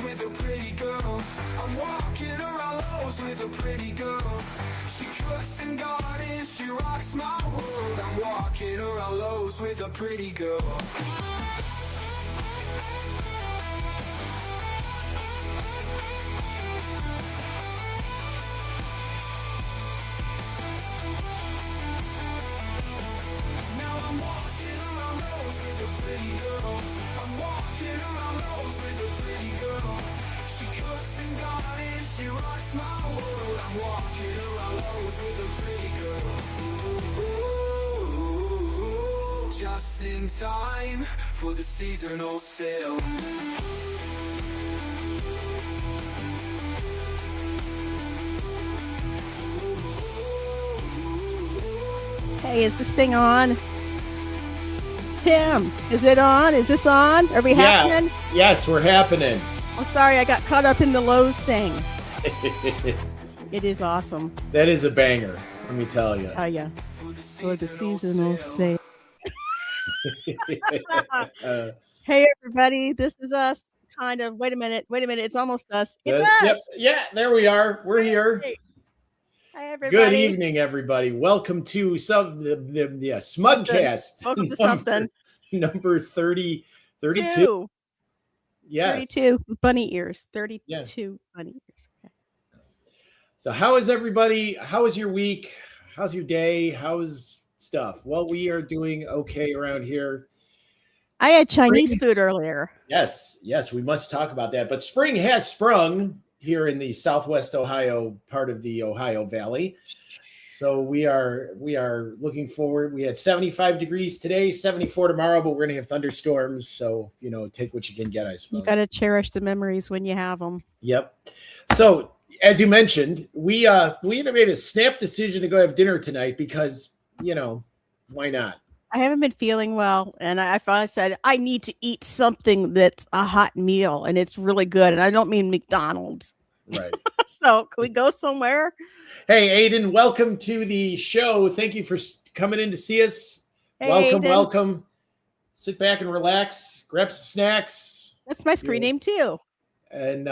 with a pretty girl. I'm walking around lows with a pretty girl. She cooks and gardens, she rocks my world. I'm walking around lows with a pretty girl. Now I'm walking around lows with a pretty girl. I'm walking around lows with a pretty girl. She cooks and gardens, she rocks my world. I'm walking around lows with a pretty girl. Ooh, just in time for the seasonal sale. Hey, is this thing on? Tim, is it on? Is this on? Are we happening? Yes, we're happening. Oh, sorry, I got caught up in the Lowe's thing. It is awesome. That is a banger, let me tell you. Oh, yeah. For the seasonal sale. Hey, everybody. This is us. Kind of. Wait a minute. It's almost us. It's us. Yep. Yeah, there we are. We're here. Hi, everybody. Good evening, everybody. Welcome to the SMUG Cast. Welcome to something. Number 32. Yes. 32 bunny ears. 32 bunny ears. Okay. So how is everybody? How was your week? How's your day? How's stuff? Well, we are doing okay around here. I had Chinese food earlier. Yes, we must talk about that. But spring has sprung here in the Southwest Ohio part of the Ohio Valley. So we are looking forward. We had 75 degrees today, 74 tomorrow, but we're going to have thunderstorms. So, take what you can get, I suppose. You got to cherish the memories when you have them. Yep. So as you mentioned, we made a snap decision to go have dinner tonight because, why not? I haven't been feeling well, and I finally said, I need to eat something that's a hot meal, and it's really good. And I don't mean McDonald's. Right. So can we go somewhere? Hey, Aiden, welcome to the show. Thank you for coming in to see us. Hey, welcome. Sit back and relax. Grab some snacks. That's my screen name too. And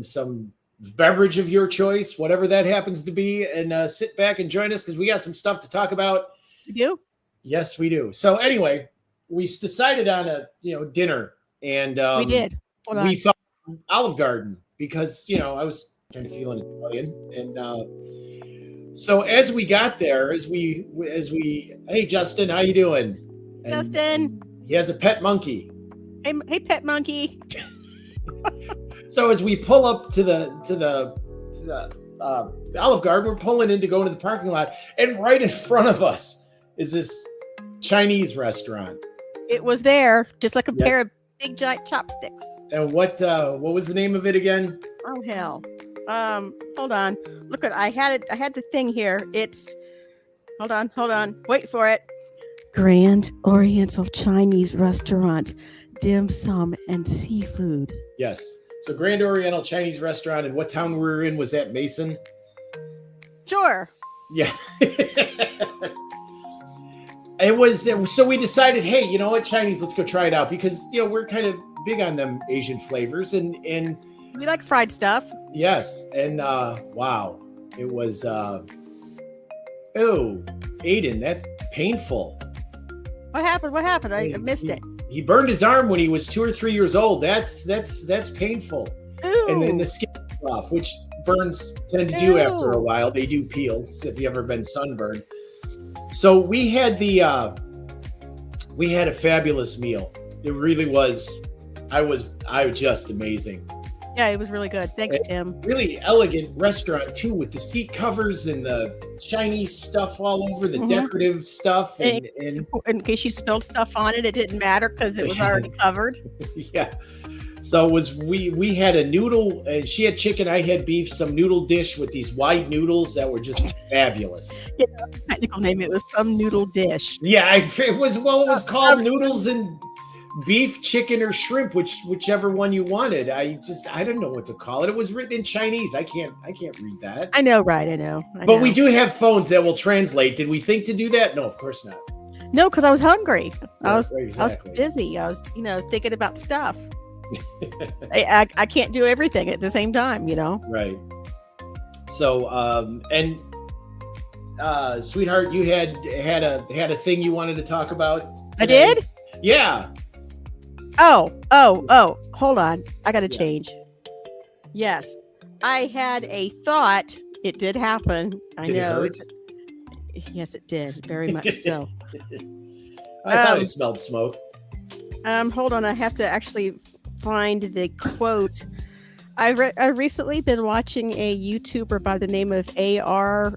some beverage of your choice, whatever that happens to be, and sit back and join us because we got some stuff to talk about. You do? Yes, we do. So anyway, we decided on a dinner, and we did. We thought Olive Garden because I was kind of feeling Italian, and so as we got there, as we hey Justin, how you doing? And Justin, he has a pet monkey. Hey, pet monkey. So as we pull up to the Olive Garden, we're pulling in to go into the parking lot, and right in front of us is this Chinese restaurant. It was there, just like a pair of big giant chopsticks. And what was the name of it again? Oh hell. Hold on. Look at I had the thing here. It's hold on. Wait for it. Grand Oriental Chinese Restaurant, dim sum and seafood. Yes. So Grand Oriental Chinese Restaurant, and what town we were in was that Mason? Sure. Yeah. It was, so we decided, hey, you know what, Chinese, let's go try it out because, we're kind of big on them Asian flavors and we like fried stuff. Yes. And, wow, it was, Aiden, that's painful. What happened? I missed it. He burned his arm when he was 2 or 3 years old. That's painful. Ooh. And then the skin off, which burns tend to do after a while. They do peels if you've ever been sunburned. So we had a fabulous meal. It really was. I was just amazing. Yeah, it was really good. Thanks, Tim. Really elegant restaurant too, with the seat covers and the Chinese stuff all over, the decorative stuff. And in case you spilled stuff on it, it didn't matter because it was already covered. Yeah. So it was we had a noodle, and she had chicken, I had beef, some noodle dish with these wide noodles that were just fabulous. Yeah, technical name, it was some noodle dish. Yeah, it was called noodles and beef, chicken, or shrimp, whichever one you wanted. I don't know what to call it. It was written in Chinese. I can't read that. I know, right? I know. But we do have phones that will translate. Did we think to do that? No, of course not. No, because I was hungry. Yeah, I was busy. I was, thinking about stuff. I can't do everything at the same time, Right. So, sweetheart, you had a thing you wanted to talk about today? I did? Yeah. Oh, hold on. I got to change. Yes. I had a thought. It did happen. I know. It hurt? Yes, it did. Very much so. I thought I smelled smoke. Hold on. I have to actually find the quote. I've recently been watching a YouTuber by the name of AR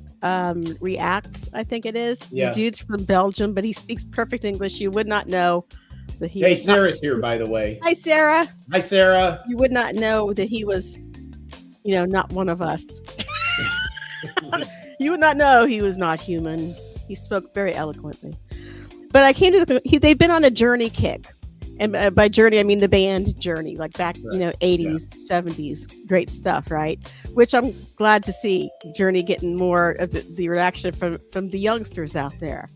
Reacts, I think it is. Yeah. The dude's from Belgium, but he speaks perfect English. You would not know that he. Hey, Sarah's here, by the way. Hi, Sarah. Hi, Sarah. You would not know that he was, not one of us. You would not know he was not human. He spoke very eloquently. But I came to they've been on a Journey kick. And by Journey, I mean the band Journey, like back, right. 80s, 70s, great stuff, right? Which I'm glad to see Journey getting more of the reaction from the youngsters out there.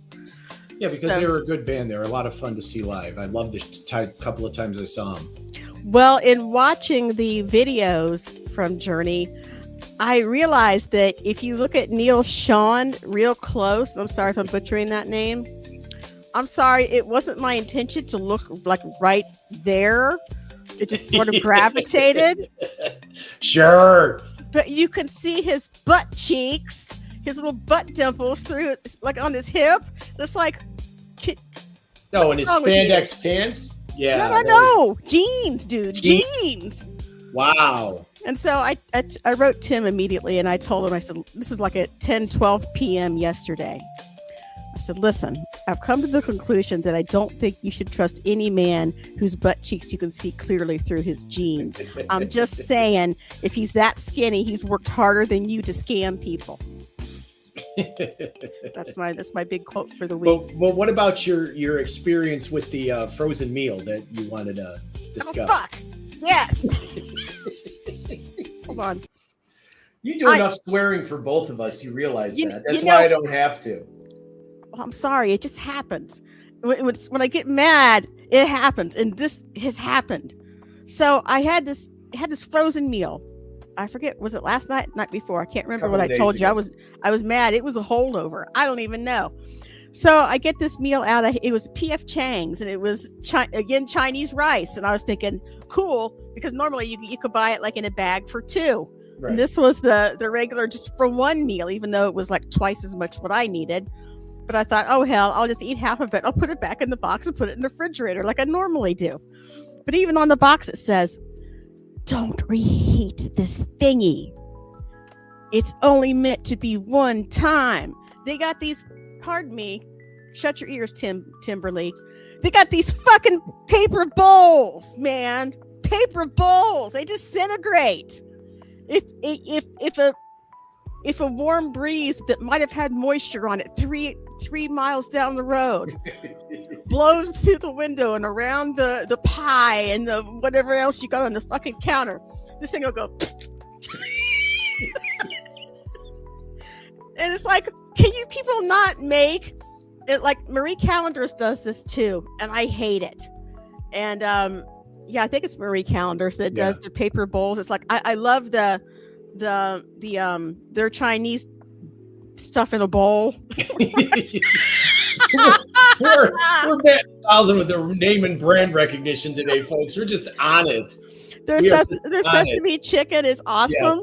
Yeah, because they were a good band. They were a lot of fun to see live. I loved the couple of times I saw them. Well, in watching the videos from Journey, I realized that if you look at Neal Schon real close, I'm sorry if I'm butchering that name. I'm sorry, it wasn't my intention to look like right there. It just sort of gravitated. Sure. But you can see his butt cheeks, his little butt dimples through, like on his hip. It's like, no, and his spandex pants. Yeah. No. Jeans, dude. Jeans. Wow. And so I wrote Tim immediately and I told him, I said, this is like at 10:12 p.m. yesterday. I said, listen, I've come to the conclusion that I don't think you should trust any man whose butt cheeks you can see clearly through his jeans. I'm just saying, if he's that skinny, he's worked harder than you to scam people. That's my big quote for the week. Well, what about your experience with the frozen meal that you wanted to discuss? Oh, fuck. Yes. Hold on. You do enough swearing for both of us. You realize that. That's why I don't have to. I'm sorry, it just happens. When I get mad, it happens, and this has happened. So I had this frozen meal. I forget, was it last night before? I can't remember what I told you. I was mad. It was a holdover. I don't even know. So I get this meal out. It was P.F. Chang's, and it was Chinese rice. And I was thinking, cool, because normally you could buy it like in a bag for two. Right. And this was the regular just for one meal, even though it was like twice as much what I needed. But I thought, oh, hell, I'll just eat half of it. I'll put it back in the box and put it in the refrigerator like I normally do. But even on the box, it says, don't reheat this thingy. It's only meant to be one time. They got these, pardon me, shut your ears, Timberly. They got these fucking paper bowls, man. Paper bowls. They disintegrate. If a warm breeze that might have had moisture on it 3 miles down the road blows through the window and around the pie and the whatever else you got on the fucking counter, this thing will go. And it's like, can you people not make it? Like Marie Callender's does this too, and I hate it. And I think it's Marie Callender's that does the paper bowls. It's like I love their Chinese stuff in a bowl. we're batting 1,000 with the name and brand recognition today, folks. We're just on it. Their sesame chicken is awesome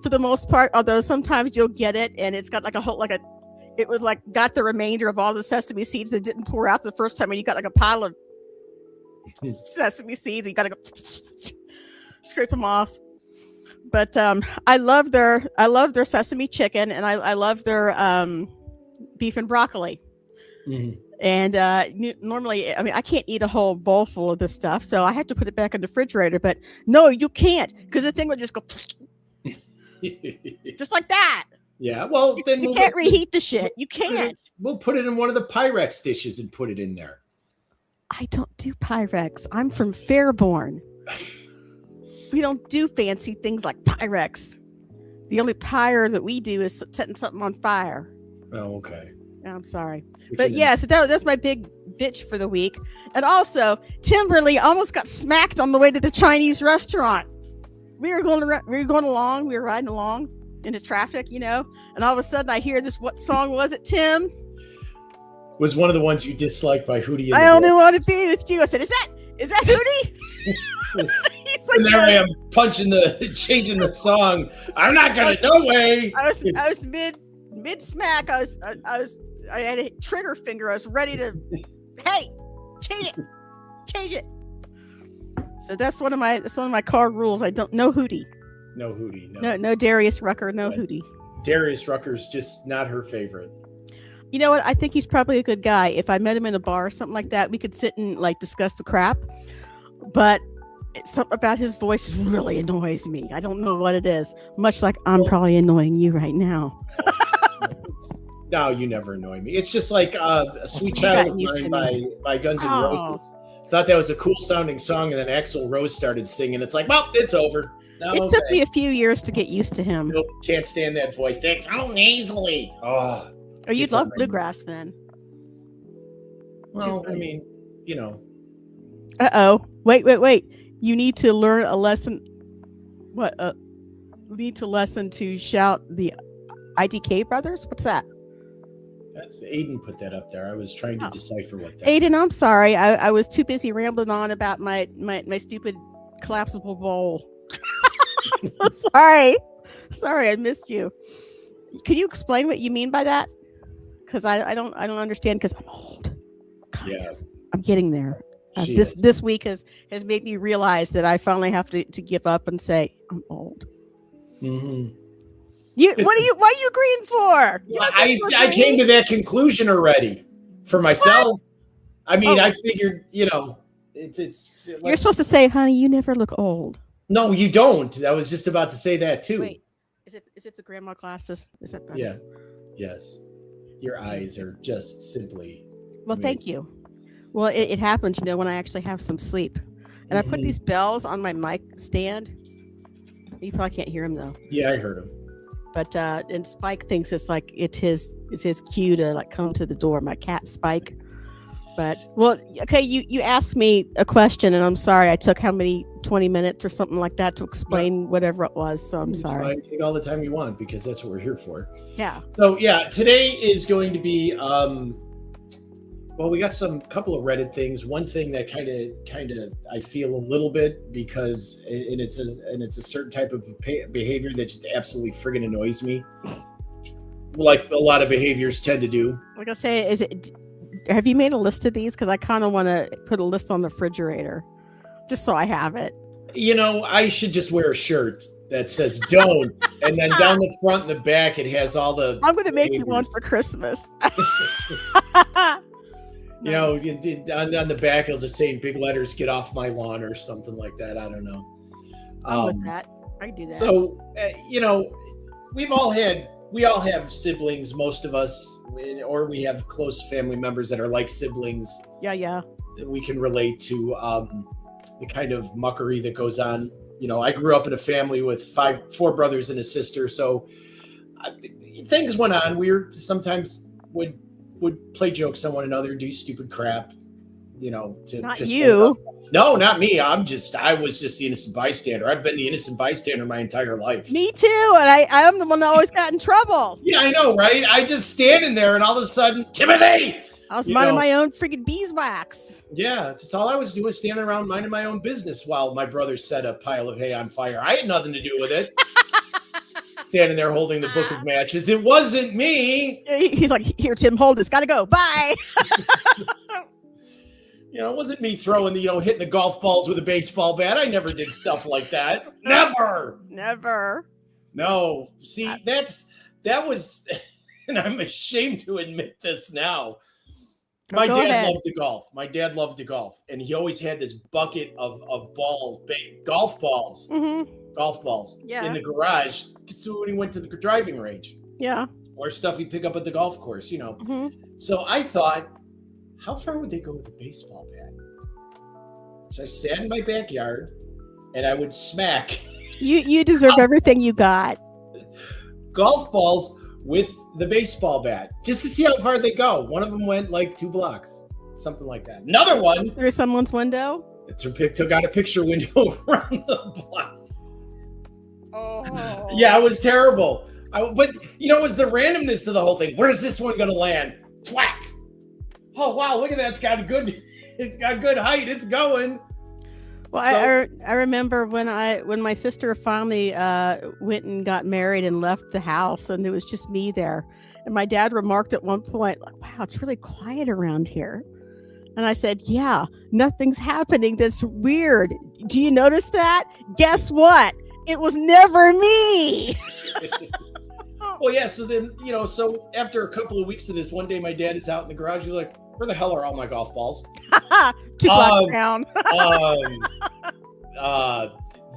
for the most part, although sometimes you'll get it and it's got like it was like got the remainder of all the sesame seeds that didn't pour out the first time, and you got like a pile of sesame seeds. You got to go scrape them off. But I love their sesame chicken, and I love their beef and broccoli. Mm-hmm. And normally, I mean, I can't eat a whole bowl full of this stuff, so I have to put it back in the refrigerator. But no, you can't, because the thing would just go just like that. Yeah, well, then you can't reheat the shit. You can't. We'll put it in one of the Pyrex dishes and put it in there. I don't do Pyrex. I'm from Fairborn. We don't do fancy things like Pyrex. The only pyre that we do is setting something on fire. Oh, okay. I'm sorry. But yeah, so that's my big bitch for the week. And also, Timberly almost got smacked on the way to the Chinese restaurant. We were riding along into traffic, and all of a sudden I hear this. What song was it, Tim? Was one of the ones you disliked by Hootie. I only want to be with you. I said, is that Hootie? He's like, and there I am changing the song. I'm not gonna. No way. I was mid smack. I had a trigger finger. I was ready to. Hey, change it. So that's one of my car rules. I don't no Hootie. No Hootie. No Darius Rucker. No Hootie. Darius Rucker's just not her favorite. You know what? I think he's probably a good guy. If I met him in a bar or something like that, we could sit and like discuss the crap. But something about his voice really annoys me. I don't know what it is. Much like I'm probably annoying you right now. No, you never annoy me. It's just like a Sweet Child of Mine by Guns N' Roses. Thought that was a cool sounding song, and then Axl Rose started singing. It's like, well, it's over. No, it took me a few years to get used to him. Nope, can't stand that voice. That's so nasally. Oh, you'd love bluegrass then. Well, I mean, Uh-oh. Wait. You need to learn a lesson. What? Need to lesson to shout the IDK brothers? What's that? That's Aiden put that up there. I was trying to decipher what that Aiden, I'm sorry. I was too busy rambling on about my stupid collapsible bowl. I'm so sorry. Sorry, I missed you. Could you explain what you mean by that? Because I don't understand because I'm old. Yeah. I'm getting there. This week has made me realize that I finally have to give up and say I'm old. Mm-hmm. What are you agreeing for? I came to that conclusion already for myself. What? I mean, I figured, it's you're supposed to say, honey, you never look old. No, you don't. I was just about to say that too. Wait, is it the grandma glasses? Is that better? Yeah. Yes. Your eyes are just simply well, amazing. Thank you. Well, it happens, when I actually have some sleep. And I put these bells on my mic stand. You probably can't hear them though. Yeah, I heard them. But and Spike thinks it's like it's his cue to like come to the door. My cat Spike. But well, okay, you asked me a question, and I'm sorry. I took 20 minutes or something like that to explain whatever it was. So I'm sorry. Fine. Take all the time you want because that's what we're here for. Yeah. So yeah, today is going to be well, we got some couple of Reddit things. One thing that kind of I feel a little bit because it's a certain type of behavior that just absolutely friggin' annoys me. Like a lot of behaviors tend to do. Like I say, have you made a list of these? Because I kind of want to put a list on the refrigerator, just so I have it. I should just wear a shirt that says "don't," and then down the front and the back it has all the. I'm going to make you one for Christmas. On the back it'll just say in big letters, "Get off my lawn" or something like that. I don't know. With that, I can do that. So, we all have siblings, most of us, or we have close family members that are like siblings. Yeah. We can relate to the kind of muckery that goes on. I grew up in a family with four brothers and a sister, so things went on. We sometimes would play jokes on one another, do stupid crap. Not you. No, not me. I was just the innocent bystander. I've been the innocent bystander my entire life. Me too. And I'm the one that always got in trouble. Yeah, I know, right? I just standing there and all of a sudden, Timothy! I was minding my own freaking beeswax. Yeah, that's all I was doing, standing around minding my own business while my brother set a pile of hay on fire. I had nothing to do with it. Standing there holding the book of matches. It wasn't me. He's like, here, Tim, hold this. Gotta go. Bye. It wasn't me throwing hitting the golf balls with a baseball bat. I never did stuff like that. Never. No. See, that was, and I'm ashamed to admit this now. My dad loved to golf. And he always had this bucket of balls, golf balls. Mm-hmm. Golf balls in the garage. So when he went to the driving range. Yeah. Or stuff he'd pick up at the golf course, Mm-hmm. So I thought, how far would they go with a baseball bat? So I sat in my backyard and I would smack You deserve everything you got. golf balls with the baseball bat just to see how far they go. One of them went like 2 blocks, something like that. Another one Through someone's window. took out a picture window around the block. Oh. Yeah, it was terrible. But you know, it was the randomness of the whole thing. Where's this one going to land? Thwack! Oh wow, look at that! It's got good height. It's going. Well, I remember when my sister finally went and got married and left the house, and it was just me there. And my dad remarked at one point, like, "Wow, it's really quiet around here." And I said, "Yeah, nothing's happening. That's weird. Do you notice that? Guess what? It was never me." Well, yeah. So then, so after a couple of weeks of this, one day my dad is out in the garage. He's like, "Where the hell are all my golf balls?" 2 blocks down.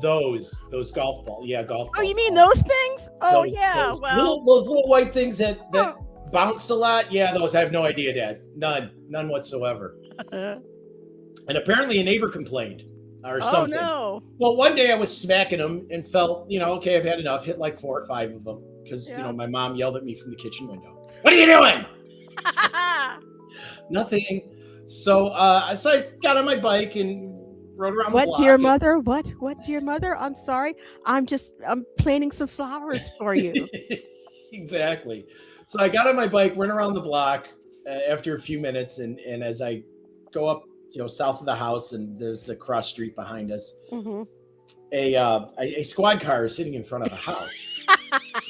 Those golf balls. Yeah, golf balls. Oh, you mean those things? Oh, yeah. Those Well, little white things that bounce a lot. Yeah, those. I have no idea, Dad. None whatsoever. And apparently a neighbor complained or something. Oh, no. Well, one day I was smacking them and felt, okay, I've had enough. Hit like 4 or 5 of them because, my mom yelled at me from the kitchen window. "What are you doing?" Nothing. So I got on my bike and rode around the block. What, dear mother? What, dear mother? I'm sorry. I'm planting some flowers for you. Exactly. So I got on my bike, went around the block after a few minutes. And as I go up, south of the house, and there's a cross street behind us, Mm-hmm. a squad car is sitting in front of the house.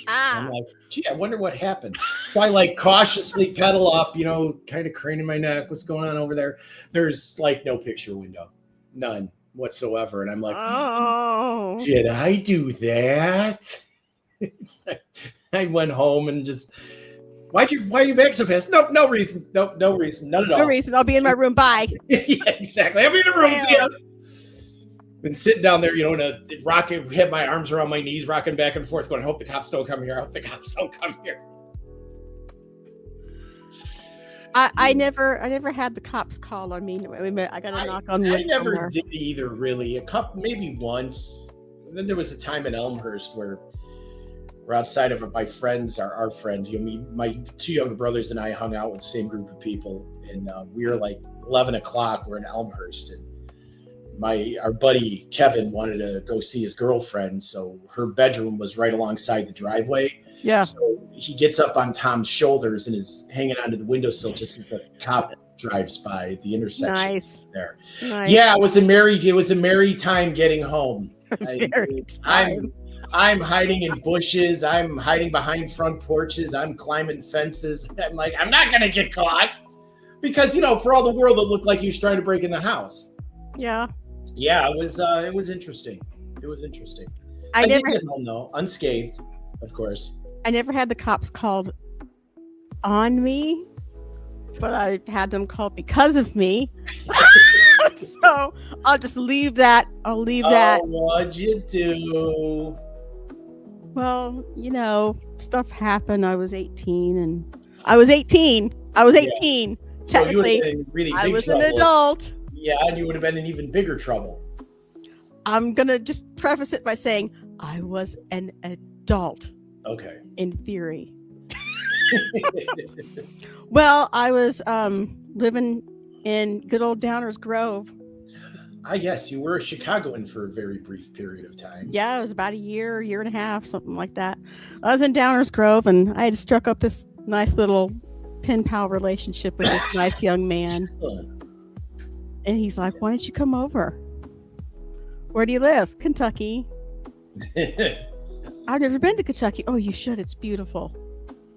I'm like, gee, I wonder what happened. So I like cautiously pedal up, kind of craning my neck. What's going on over there? There's like no picture window, none whatsoever. And I'm like, Oh, did I do that? I went home and just, why are you back so fast? No reason. No reason. None at all. no reason. I'll be in my room. Bye. Yeah, exactly. I'll be in the room. Yeah. Been sitting down there, in a rocking, had my arms around my knees, rocking back and forth, going, I hope the cops don't come here. I hope the cops don't come here. I never had the cops call on me. I got a knock on wood. I never did either, really. Maybe once. And then there was a time in Elmhurst where we're outside of my friends, our friends. My 2 younger brothers and I hung out with the same group of people, and we were like 11 o'clock. We're in Elmhurst, and our buddy Kevin wanted to go see his girlfriend, so her bedroom was right alongside the driveway. Yeah. So he gets up on Tom's shoulders and is hanging onto the windowsill just as a cop drives by the intersection. Nice. There. Nice. Yeah, it was a merry time getting home. I'm hiding in bushes. I'm hiding behind front porches. I'm climbing fences. I'm like, I'm not gonna get caught because for all the world it looked like he was trying to break in the house. Yeah. Yeah, it was interesting. It was interesting. I did never get home though, unscathed, of course. I never had the cops called on me, but I had them called because of me. So I'll just leave that. That. What'd you do? Well, stuff happened. I was 18. Technically, So you would have been in really big I was trouble. an adult. Yeah, and you would have been in even bigger trouble. I'm gonna just preface it by saying I was an adult. Okay. In theory. Well, I was living in good old Downers Grove. Yes, you were a Chicagoan for a very brief period of time. Yeah, it was about a year and a half, something like that. I was in Downers Grove, and I had struck up this nice little pen pal relationship with this nice young man. And he's like, "Why don't you come over?" "Where do you live?" "Kentucky." "I've never been to Kentucky." "Oh, you should. It's beautiful."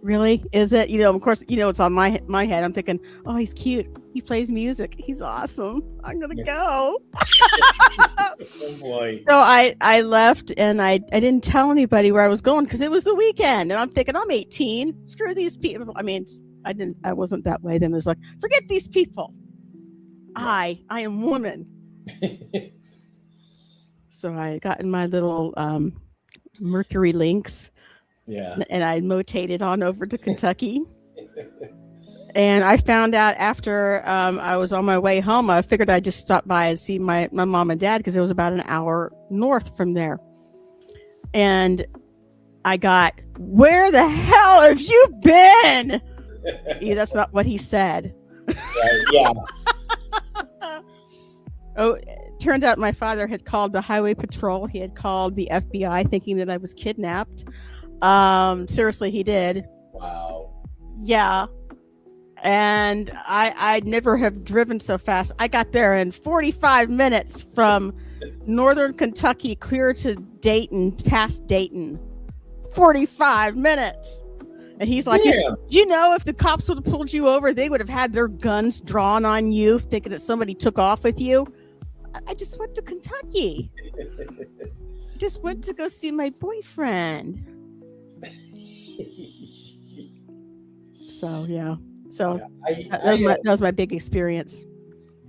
"Really? Is it?" Of course, it's on my head. I'm thinking, "Oh, he's cute. He plays music. He's awesome. I'm going to go." Oh, boy. So I left, and I didn't tell anybody where I was going because it was the weekend. And I'm thinking, I'm 18. Screw these people. I wasn't that way. Then it was like, forget these people. I am woman. So I got in my little Mercury Lynx. Yeah. And I motated on over to Kentucky. And I found out after I was on my way home, I figured I'd just stop by and see my mom and dad because it was about an hour north from there. And I got, "Where the hell have you been?" That's not what he said. Yeah. Oh, it turned out my father had called the highway patrol. He had called the FBI thinking that I was kidnapped. Seriously, he did. Wow. Yeah. And I'd never have driven so fast. I got there in 45 minutes from northern Kentucky clear to Dayton, past Dayton. 45 minutes. And he's like, Damn. "Do you know if the cops would have pulled you over, they would have had their guns drawn on you, thinking that somebody took off with you?" I just went to Kentucky. Just went to go see my boyfriend. So, yeah. So that was my big experience.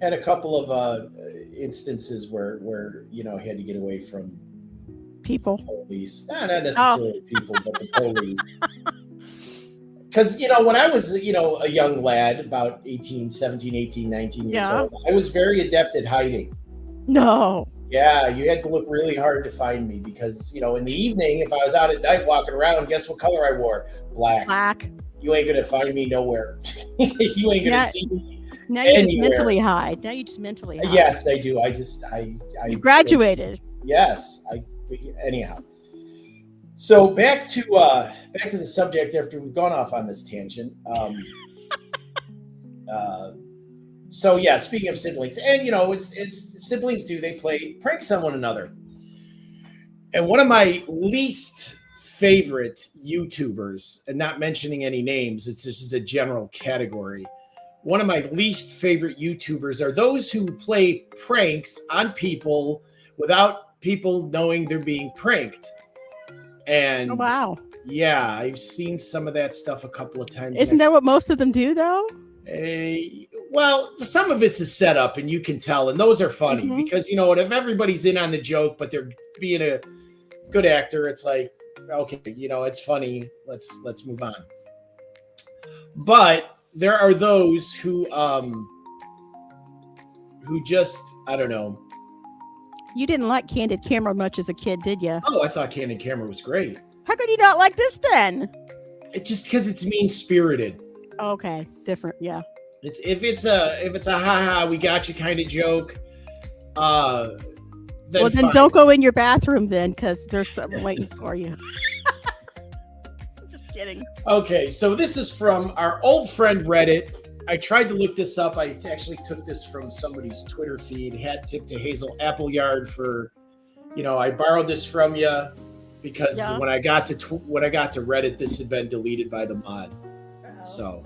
Had a couple of instances where I had to get away from people. Police. Not necessarily people, but the police. Because, when I was, a young lad, about 17, 18, 19 years old, I was very adept at hiding. No. Yeah, you had to look really hard to find me because, in the evening, if I was out at night walking around, guess what color I wore? Black. You ain't going to find me nowhere. You ain't going to see me. Now you just mentally hide. Now you just mentally hide. Yes, I do. You graduated. Yes. Anyhow. So back to the subject after we've gone off on this tangent. So yeah, speaking of siblings, and it's siblings do, they play pranks on one another. And one of my least favorite YouTubers, and not mentioning any names, this is a general category. One of my least favorite YouTubers are those who play pranks on people without people knowing they're being pranked. And oh, wow. Yeah, I've seen some of that stuff a couple of times. Isn't that what most of them do, though? Well, some of it's a setup, and you can tell, and those are funny because if everybody's in on the joke, but they're being a good actor, it's like, okay, it's funny. Let's move on. But there are those who just, I don't know. You didn't like Candid Camera much as a kid, did you? Oh, I thought Candid Camera was great. How could you not like this then? It's just because it's mean-spirited. Okay, different, yeah. If it's a ha we got you kind of joke, then fine. Don't go in your bathroom then, because there's something waiting for you. I'm just kidding. Okay, so this is from our old friend Reddit. I tried to look this up. I actually took this from somebody's Twitter feed. Hat tip to Hazel Appleyard for, I borrowed this from you because when I got to Reddit, this had been deleted by the mod. So,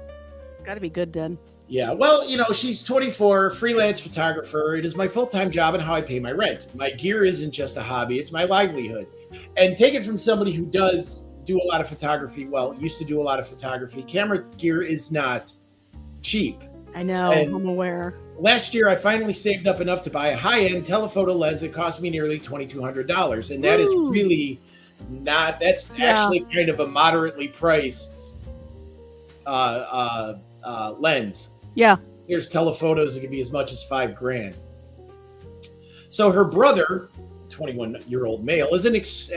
got to be good then. Yeah, well, she's 24, freelance photographer. It is my full-time job and how I pay my rent. My gear isn't just a hobby; it's my livelihood. And take it from somebody who does do a lot of photography. Well, used to do a lot of photography. Camera gear is not cheap. I know. And I'm aware. Last year, I finally saved up enough to buy a high-end telephoto lens that cost me nearly $2,200, and that is really not. That's actually kind of a moderately priced lens. Yeah. There's telephotos that can be as much as $5,000. So her brother, 21-year-old male, is an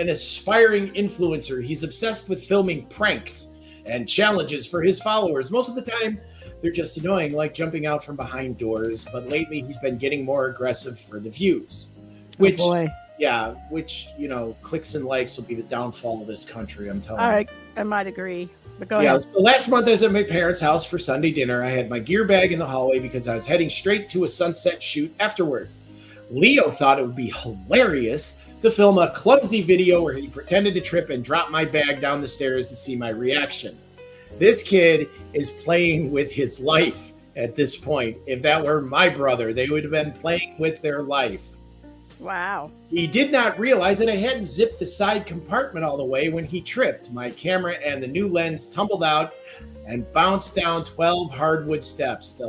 aspiring influencer. He's obsessed with filming pranks and challenges for his followers. Most of the time, they're just annoying, like jumping out from behind doors. But lately, he's been getting more aggressive for the views. Which, clicks and likes will be the downfall of this country, I'm telling you. I might agree. But go ahead. So last month I was at my parents' house for Sunday dinner. I had my gear bag in the hallway because I was heading straight to a sunset shoot afterward. Leo thought it would be hilarious to film a clumsy video where he pretended to trip and drop my bag down the stairs to see my reaction. This kid is playing with his life at this point. If that were my brother, they would have been playing with their life. Wow. He did not realize that I hadn't zipped the side compartment all the way when he tripped. My camera and the new lens tumbled out and bounced down 12 hardwood steps. The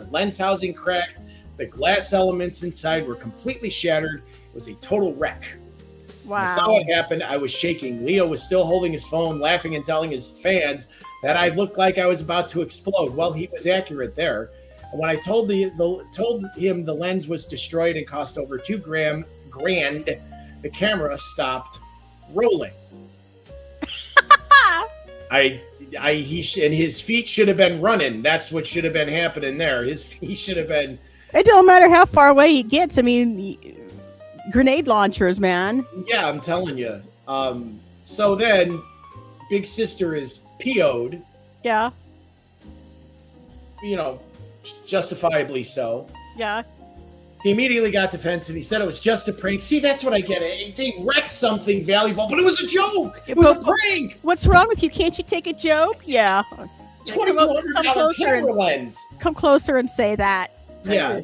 lens housing cracked. The glass elements inside were completely shattered. It was a total wreck. I saw Wow. what happened. I was shaking. Leo was still holding his phone, laughing and telling his fans that I looked like I was about to explode. Well, he was accurate there. And when I told him the lens was destroyed and cost over $2,000, the camera stopped rolling. And his feet should have been running. That's what should have been happening there. His feet should have been. It don't matter how far away he gets. I mean, grenade launchers, man. Yeah, I'm telling you. So then, Big Sister is PO'd. Yeah. You know, justifiably so. Yeah. He immediately got defensive. He said it was just a prank. See, that's what I get. They wrecked something valuable, but it was a joke. It was a prank. What's wrong with you? Can't you take a joke? Yeah. $2,200 camera lens. Come closer and say that. Yeah.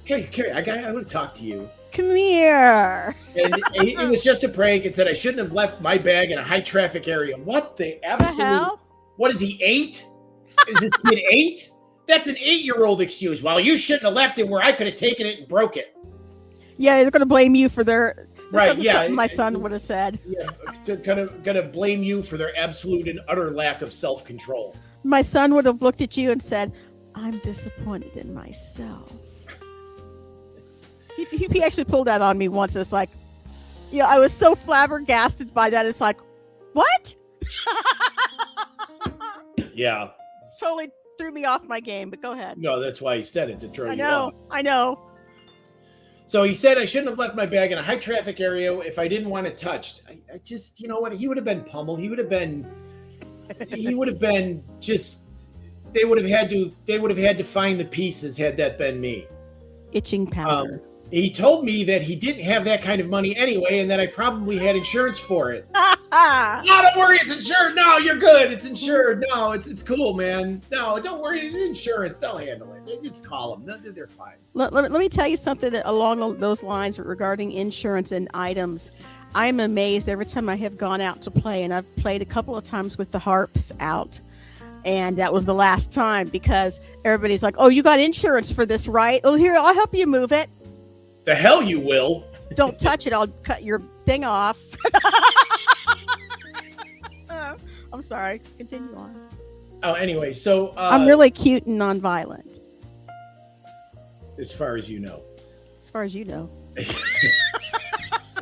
Carrie, I want to talk to you. Come here. And it was just a prank. It said I shouldn't have left my bag in a high traffic area. What the absolute? hell? What is he, 8? Is this kid 8? That's an 8-year-old excuse. Well, you shouldn't have left it where I could have taken it and broke it. Yeah, they're gonna blame you for their. Right, yeah. Something my son would have said. Yeah, gonna blame you for their absolute and utter lack of self-control. My son would have looked at you and said, "I'm disappointed in myself." He actually pulled that on me once. It's like, yeah, I was so flabbergasted by that. It's like, what? Yeah. Totally threw me off my game. But go ahead. No, that's why he said it, to throw I you know. off. I know. So he said I shouldn't have left my bag in a high traffic area if I didn't want it touched. I just, you know what? He would have been pummeled. He would have been just. They would have had to find the pieces had that been me. Itching powder. He told me that he didn't have that kind of money anyway, and that I probably had insurance for it. No, don't worry, it's insured. No, you're good. It's insured. No, it's cool, man. No, don't worry, it's insurance. They'll handle it. Just call them. They're fine. Let me tell you something along those lines regarding insurance and items. I'm amazed every time I have gone out to play, and I've played a couple of times with the harps out. And that was the last time because everybody's like, "Oh, you got insurance for this, right? Oh, here, I'll help you move it." The hell you will. Don't touch it. I'll cut your thing off. I'm sorry. Continue on. Oh, anyway, so I'm really cute and nonviolent. As far as you know. As far as you know.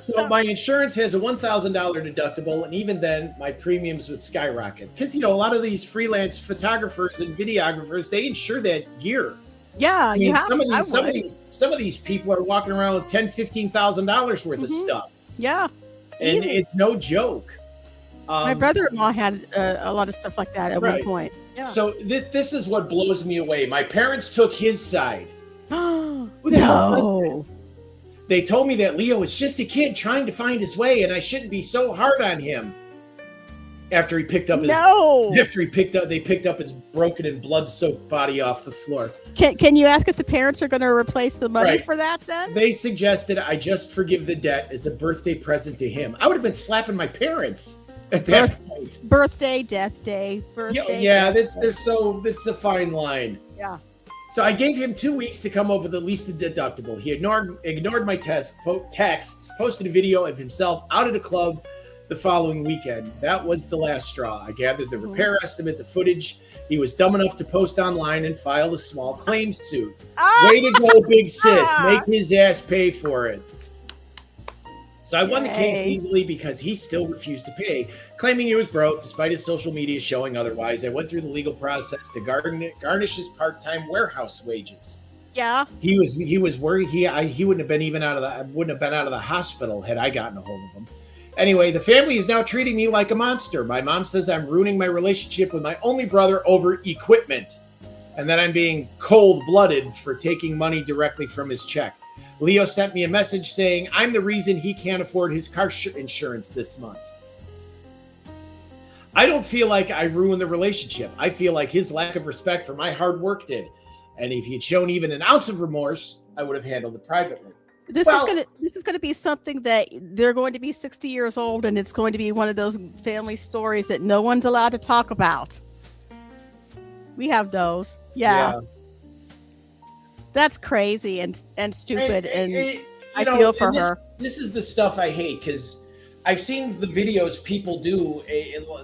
So my insurance has a $1,000 deductible, and even then, my premiums would skyrocket. Because, you know, a lot of these freelance photographers and videographers, they insure that gear. Yeah, I mean, you have. some of these people are walking around with $10,000-$15,000 worth of stuff. Yeah, and easy. it's no joke. My brother-in-law had a lot of stuff like that at one point. Yeah. So this is what blows me away. My parents took his side. No. They told me that Leo is just a kid trying to find his way, and I shouldn't be so hard on him. After he picked up they picked up his broken and blood-soaked body off the floor. Can you ask if the parents are going to replace the money for that then? They suggested I just forgive the debt as a birthday present to him. I would have been slapping my parents at that point. Birthday, death day, birthday. Yeah, it's a fine line. Yeah. So I gave him 2 weeks to come up with at least a deductible. He ignored my texts, posted a video of himself out at a club the following weekend. That was the last straw. I gathered the repair estimate, the footage. He was dumb enough to post online and file a small claims suit. Way to go, big sis. Make his ass pay for it. So I won the case easily because he still refused to pay, claiming he was broke despite his social media showing otherwise. I went through the legal process to garnish his part-time warehouse wages. Yeah. He was worried he wouldn't have been out of the hospital had I gotten a hold of him. Anyway, the family is now treating me like a monster. My mom says I'm ruining my relationship with my only brother over equipment, and that I'm being cold-blooded for taking money directly from his check. Leo sent me a message saying I'm the reason he can't afford his car insurance this month. I don't feel like I ruined the relationship. I feel like his lack of respect for my hard work did. And if he had shown even an ounce of remorse, I would have handled it privately. This is gonna be something that they're going to be 60 years old, and it's going to be one of those family stories that no one's allowed to talk about. We have those. Yeah. That's crazy and stupid. I feel for this, her. This is the stuff I hate because I've seen the videos people do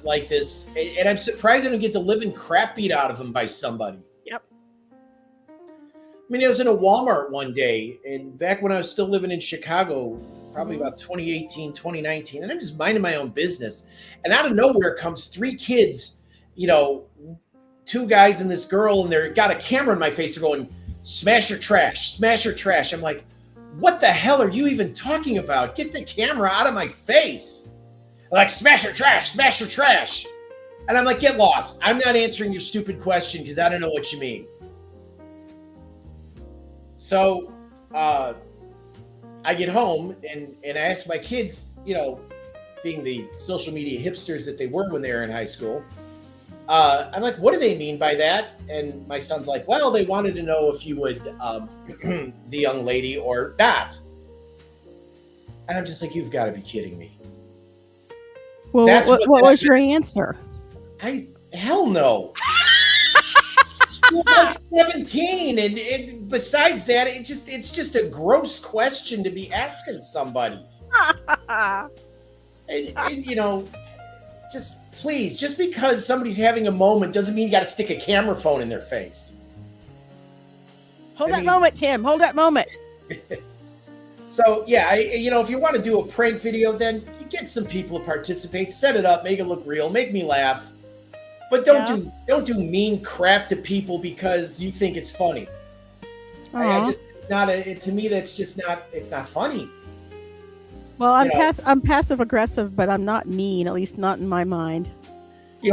like this, and I'm surprised I don't get the living crap beat out of them by somebody. Yep. I mean, I was in a Walmart one day, and back when I was still living in Chicago, probably about 2018, 2019, and I'm just minding my own business. And out of nowhere comes 3 kids, 2 guys and this girl, and they've got a camera in my face. They're going, smash your trash, smash your trash. I'm like, what the hell are you even talking about? Get the camera out of my face. They're like, smash your trash, smash your trash. And I'm like, get lost. I'm not answering your stupid question because I don't know what you mean. So I get home and I ask my kids, being the social media hipsters that they were when they were in high school, I'm like, what do they mean by that? And my son's like, well, they wanted to know if you would, the young lady or not. And I'm just like, you've got to be kidding me. Well, what was your answer? Hell no. You're like 17, and besides that, it's just a gross question to be asking somebody. and just please, just because somebody's having a moment doesn't mean you got to stick a camera phone in their face. Hold that moment, Tim. Hold that moment. So yeah, if you want to do a prank video, then you get some people to participate, set it up, make it look real, make me laugh. But don't do mean crap to people because you think it's funny. To me that's just not, it's not funny. Well, I'm passive aggressive, but I'm not mean, at least not in my mind.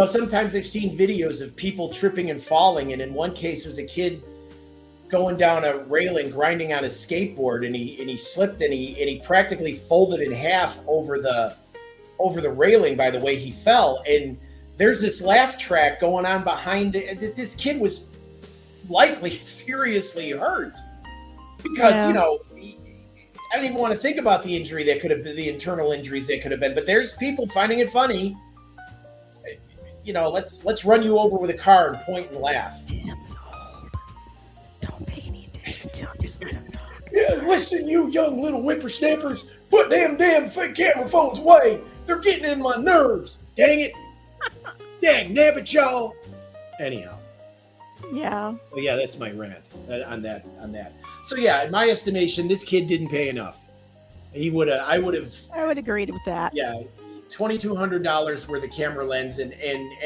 Sometimes I've seen videos of people tripping and falling, and in one case was a kid going down a railing, grinding on his skateboard, and he slipped and he practically folded in half over the railing by the way he fell. And there's this laugh track going on behind it. This kid was likely seriously hurt because, I don't even want to think about the injury that could have been, the internal injuries that could have been, but there's people finding it funny. Let's run you over with a car and point and laugh. Tim's old. Don't pay any attention to him. Just let him talk. Yeah, listen, you young little whippersnappers, put them damn fake camera phones away. They're getting in my nerves. Dang it. Dang, nabbit y'all. Anyhow. Yeah. So yeah, that's my rant on that. So yeah, in my estimation, this kid didn't pay enough. I would agree with that. Yeah, $2,200 worth of camera lens, and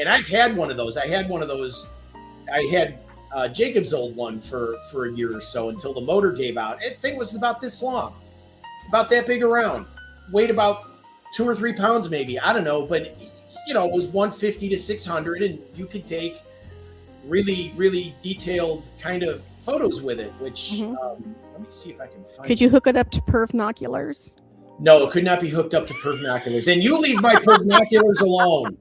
I've had one of those. I had Jacob's old one for a year or so until the motor gave out. The thing was about this long, about that big around, weighed about 2 or 3 pounds maybe. I don't know, but it was $150 to $600, and you could take really, really detailed kind of photos with it, which let me see if I can find. Could you hook it up to pervnoculars? No, it could not be hooked up to pervnoculars. And you leave my pervnoculars alone.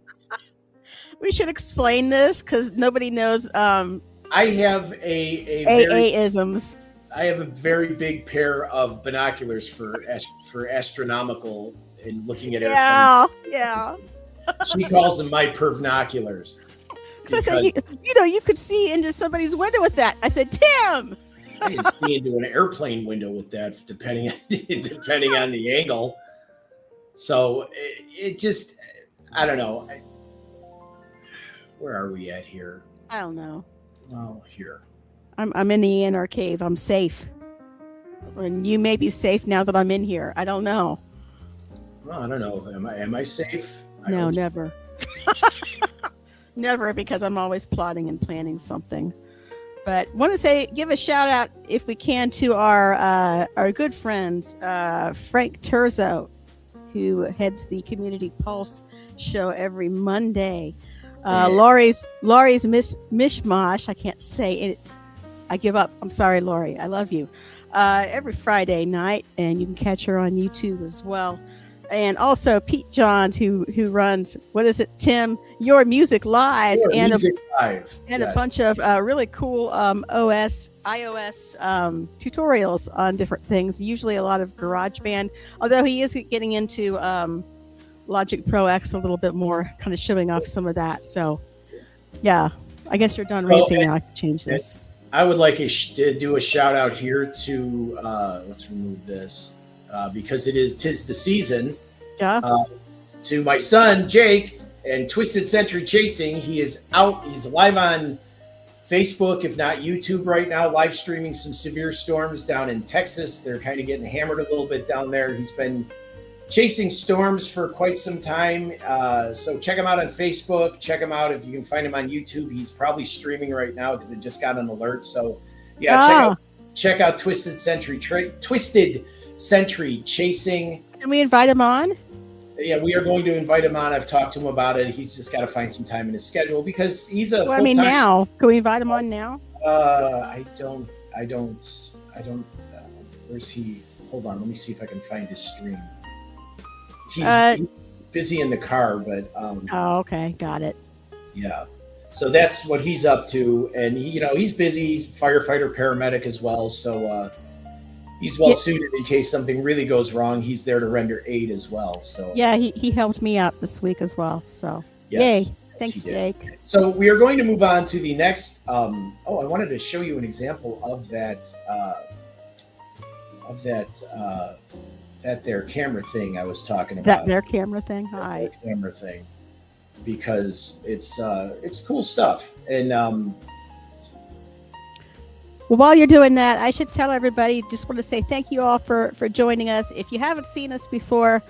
We should explain this because nobody knows. I have a AA-isms. I have a very big pair of binoculars for astronomical and looking at airplanes. Yeah. She calls them my pervnoculars. Because I said, you could see into somebody's window with that. I said, Tim. I can see into an airplane window with that, depending on the angle. So it just, I don't know. Where are we at here? I don't know. Well, here. I'm in the Anar cave. I'm safe. And you may be safe now that I'm in here. I don't know. Well, I don't know. Am I safe? No, never. Never, because I'm always plotting and planning something. But want to give a shout out, if we can, to our good friends, Frank Terzo, who heads the Community Pulse show every Monday. Laurie's Mishmosh. I can't say it. I give up. I'm sorry, Laurie. I love you. Every Friday night, and you can catch her on YouTube as well. And also Pete Johns, who runs, what is it, Tim? Your Music Live, and a bunch of really cool iOS tutorials on different things. Usually a lot of GarageBand, although he is getting into Logic Pro X a little bit more, kind of showing off some of that. So, yeah, I guess you're done ranting now. I can change this. I would like to do a shout out here to let's remove this. because tis the season. Yeah. To my son Jake and Twisted Century Chasing. He is out. He's live on Facebook, if not YouTube, right now, live streaming some severe storms down in Texas. They're kind of getting hammered a little bit down there. He's been chasing storms for quite some time. So check him out on Facebook. Check him out if you can find him on YouTube. He's probably streaming right now because it just got an alert. So yeah, check out Twisted Century Chasing. Can we invite him on? Yeah, we are going to invite him on. I've talked to him about it. He's just got to find some time in his schedule because he's a. Well, I mean, now can we invite him on now? I don't. Where's he? Hold on. Let me see if I can find his stream. He's busy in the car, but. Oh, okay, got it. Yeah, so that's what he's up to, and he's busy, firefighter, paramedic as well. So. He's well suited in case something really goes wrong. He's there to render aid as well. So yeah, he helped me out this week as well. So yes, yay! Thanks, Jake. So we are going to move on to the next. I wanted to show you an example of that their camera thing I was talking about. That their camera thing. Hi. Camera thing, because it's cool stuff. And well, while you're doing that, I should tell everybody, just want to say thank you all for joining us. If you haven't seen us before,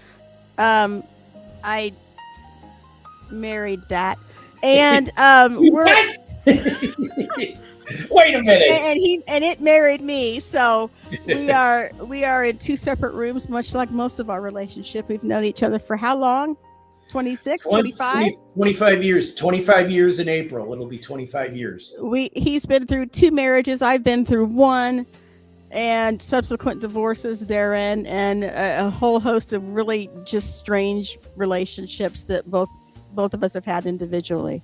I married that. And we're wait a minute. And it married me. So we are in two separate rooms, much like most of our relationship. We've known each other for how long? 26, 25? 25 years. 25 years in April. It'll be 25 years. He's been through 2 marriages. I've been through 1 and subsequent divorces therein, and a whole host of really just strange relationships that both of us have had individually.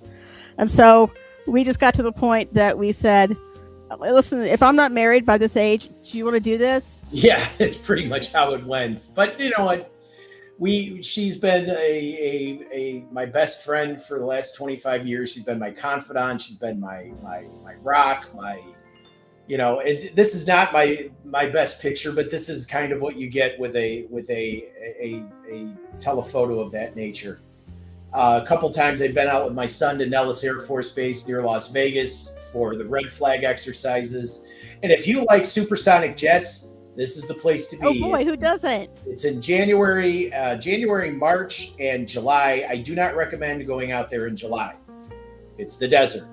And so we just got to the point that we said, listen, if I'm not married by this age, do you want to do this? Yeah, it's pretty much how it went. But you know what? She's been my best friend for the last 25 years. She's been my confidant. She's been my rock, and this is not my best picture, but this is kind of what you get with a telephoto of that nature. A couple times I've been out with my son to Nellis Air Force Base near Las Vegas for the red flag exercises. And if you like supersonic jets, this is the place to be. Oh boy, who doesn't? It's in January, March, and July. I do not recommend going out there in July. It's the desert.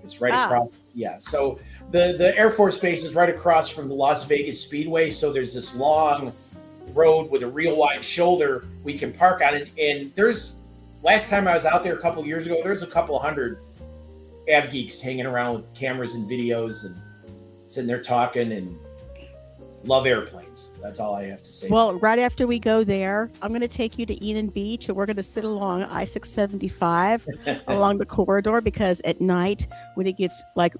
It's right across. Yeah. So the Air Force Base is right across from the Las Vegas Speedway. So there's this long road with a real wide shoulder we can park on it. And last time I was out there a couple of years ago, there's a couple of hundred av geeks hanging around with cameras and videos and sitting there talking and love airplanes. That's all I have to say. Well, right after we go there, I'm going to take you to Enon Beach, and we're going to sit along I-675 along the corridor, because at night, when it gets like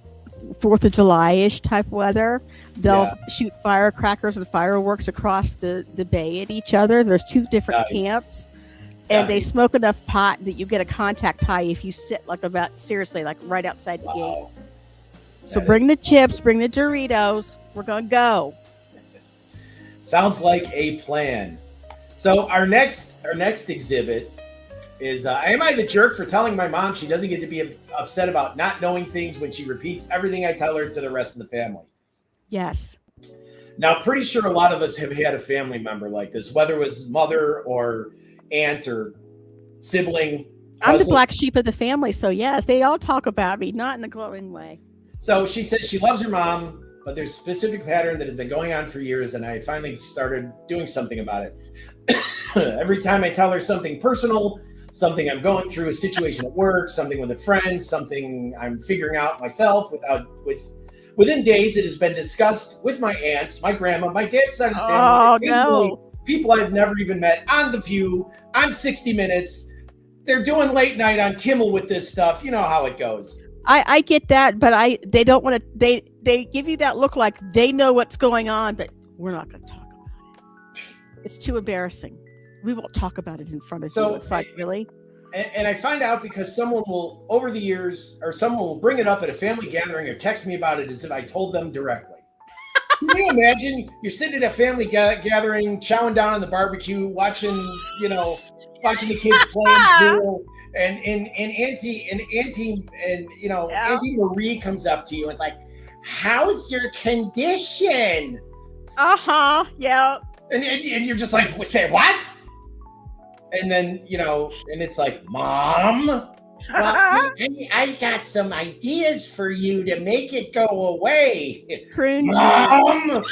4th of July-ish type weather, they'll shoot firecrackers and fireworks across the bay at each other. There's 2 different camps, and they smoke enough pot that you get a contact high if you sit like right outside the gate. So bring the chips, bring the Doritos. We're going to go. Sounds like a plan. So our next exhibit is am I the jerk for telling my mom she doesn't get to be upset about not knowing things when she repeats everything I tell her to the rest of the family? Yes. Now, pretty sure a lot of us have had a family member like this, whether it was mother or aunt or sibling. I'm the black sheep of the family, so yes, they all talk about me, not in a glowing way. So she says she loves her mom, but there's a specific pattern that has been going on for years, and I finally started doing something about it. Every time I tell her something personal, something I'm going through, a situation at work, something with a friend, something I'm figuring out myself, within days it has been discussed with my aunts, my grandma, my dad's side of the family. Oh, no. People I've never even met, on The View, on 60 Minutes. They're doing late night on Kimmel with this stuff. You know how it goes. I get that, but they don't want to. They give you that look like they know what's going on, but we're not going to talk about it. It's too embarrassing. We won't talk about it in front of you. It's like, really? And I find out because someone will, over the years, or someone will bring it up at a family gathering or text me about it as if I told them directly. Can you imagine? You're sitting at a family gathering, chowing down on the barbecue, watching the kids playing pool, and Auntie Auntie Marie comes up to you and is like, "How's your condition?" Yeah. And you're just like, "Say what?" And then and it's like, "Mom, well, I got some ideas for you to make it go away." Cringe. Mom.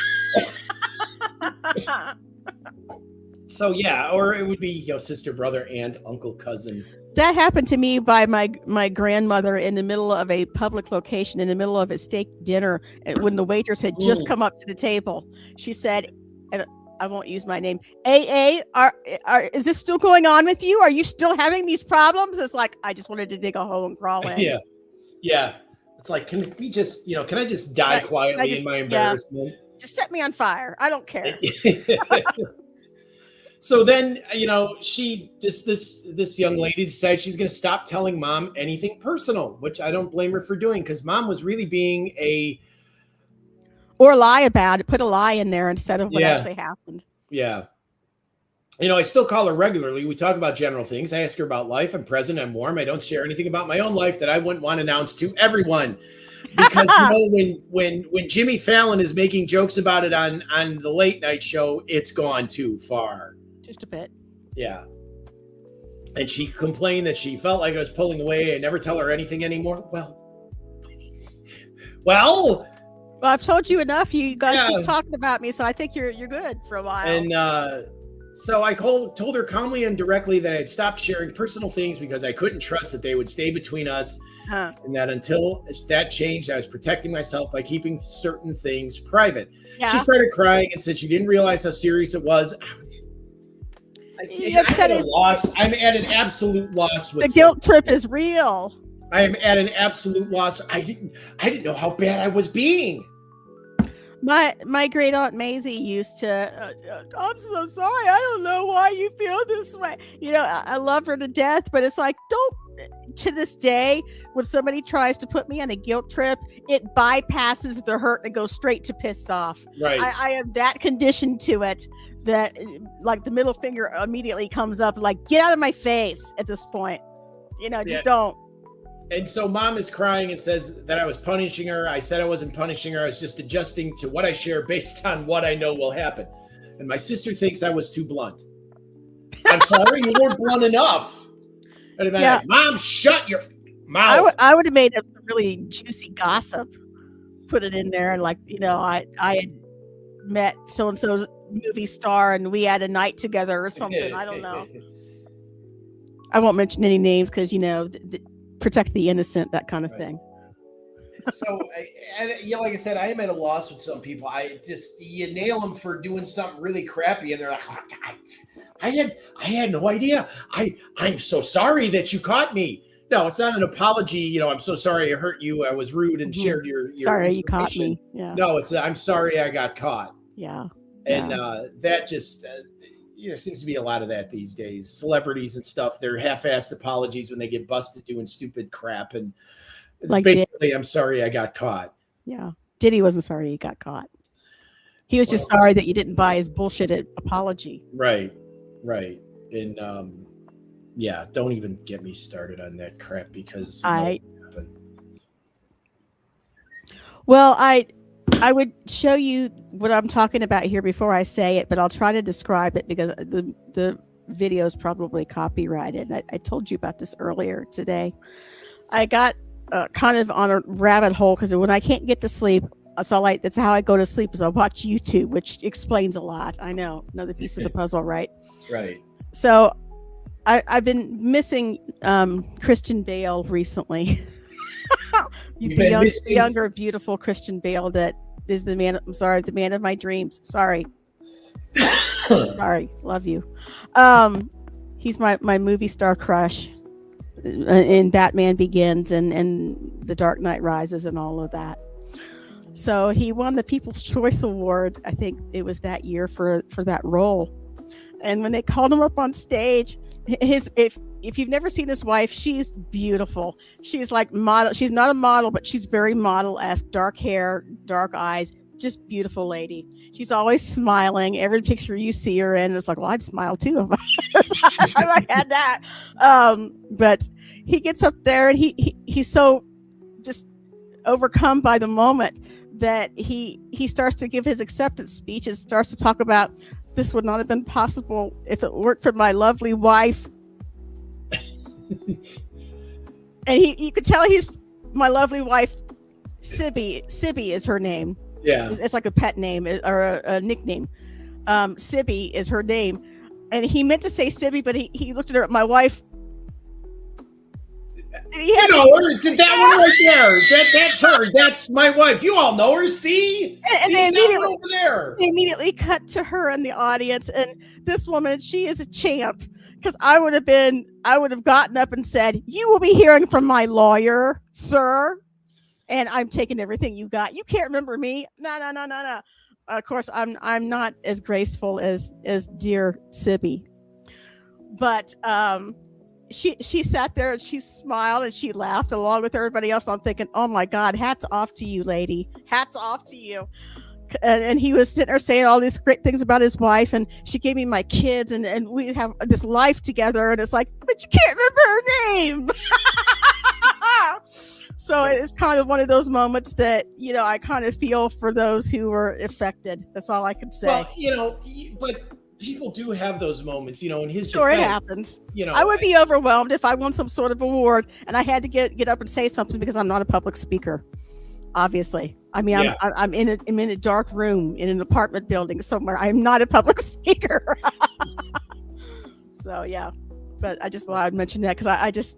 So yeah, or it would be sister, brother, aunt, uncle, cousin. That happened to me by my grandmother in the middle of a public location, in the middle of a steak dinner, when the waitress had just come up to the table. She said, and I won't use my name, AA, is this still going on with you? Are you still having these problems? It's like, I just wanted to dig a hole and crawl in. Yeah. It's like, can we just, can I just die quietly in my embarrassment? Just set me on fire. I don't care. So then, this young lady decided she's going to stop telling mom anything personal, which I don't blame her for doing, because mom was really being or lie about it, put a lie in there instead of what actually happened. Yeah. I still call her regularly. We talk about general things. I ask her about life. I'm present. I'm warm. I don't share anything about my own life that I wouldn't want to announce to everyone. Because when Jimmy Fallon is making jokes about it on the late night show, it's gone too far. Just a bit. Yeah. And she complained that she felt like I was pulling away. I never tell her anything anymore. Well, please. Well, I've told you enough. You guys keep talking about me, so I think you're good for a while. And so I told her calmly and directly that I had stopped sharing personal things because I couldn't trust that they would stay between us. And that until that changed, I was protecting myself by keeping certain things private. Yeah. She started crying and said she didn't realize how serious it was. I'm at a loss. I'm at an absolute loss. The guilt trip is real. I am at an absolute loss. I didn't know how bad I was being. My great aunt Maisie used to. I'm so sorry. I don't know why you feel this way. I love her to death, but it's like, don't. To this day, when somebody tries to put me on a guilt trip, it bypasses the hurt and goes straight to pissed off. Right. I am that conditioned to it that, like, the middle finger immediately comes up, like, get out of my face at this point. Just don't. And so mom is crying and says that I was punishing her. I said I wasn't punishing her. I was just adjusting to what I share based on what I know will happen. And my sister thinks I was too blunt. I'm sorry, you weren't blunt enough. And I'm like, Mom, shut your mouth. I would have made up some really juicy gossip, put it in there. Like, I had met so-and-so's movie star and we had a night together or something. I don't know. I won't mention any names because, protect the innocent, that kind of thing. So, like I said, I am at a loss with some people. You nail them for doing something really crappy, and they're like, oh, I had no idea. I'm so sorry that you caught me. No, it's not an apology. I'm so sorry I hurt you. I was rude and shared your sorry you caught me. Yeah. No, it's I'm sorry I got caught. Yeah. And that just seems to be a lot of that these days. Celebrities and stuff, they're half-assed apologies when they get busted doing stupid crap, and it's like basically, I'm sorry I got caught. Yeah. Diddy wasn't sorry he got caught. He was just sorry that you didn't buy his bullshit apology. Right. And don't even get me started on that crap because Well, I would show you what I'm talking about here before I say it, but I'll try to describe it because the video is probably copyrighted. I told you about this earlier today. I got kind of on a rabbit hole because when I can't get to sleep, that's how I go to sleep is I watch YouTube, which explains a lot. I know, another piece of the puzzle, right? Right. So I've been missing Christian Bale recently. The younger, beautiful Christian Bale that is the man. I'm sorry, the man of my dreams. Sorry. Sorry, love you. He's my movie star crush in Batman Begins and The Dark Knight Rises and all of that. So he won the People's Choice Award. I think it was that year for that role. And when they called him up on stage, if you've never seen his wife, she's beautiful. She's like model. She's not a model, but she's very model-esque. Dark hair, dark eyes, just beautiful lady. She's always smiling. Every picture you see her in, it's like, well, I'd smile too if I had that. But he gets up there and he's so just overcome by the moment that he starts to give his acceptance speech and starts to talk about this would not have been possible if it weren't for my lovely wife. And you could tell he's my lovely wife. Sibby is her name. Yeah, it's like a pet name or a nickname. Sibby is her name, and he meant to say Sibby, but he looked at her. My wife. That one right there. That's her. That's my wife. You all know her. See, and they immediately over there. They immediately cut to her in the audience, and this woman, she is a champ. Because I would have gotten up and said, "You will be hearing from my lawyer, sir." And I'm taking everything you got. You can't remember me. No. Of course, I'm not as graceful as dear Sibby. But she sat there and she smiled and she laughed along with everybody else. And I'm thinking, oh my God, hats off to you, lady. Hats off to you. And he was sitting there saying all these great things about his wife, and she gave me my kids, and we have this life together. And it's like, but you can't remember her name. So it's kind of one of those moments that, I kind of feel for those who were affected. That's all I can say. Well, but people do have those moments, in his Sure, defense, it happens. I would be overwhelmed if I won some sort of award and I had to get up and say something because I'm not a public speaker. Obviously, I mean, yeah. I'm in a dark room in an apartment building somewhere. I'm not a public speaker. So yeah, but I just thought I'd mention that because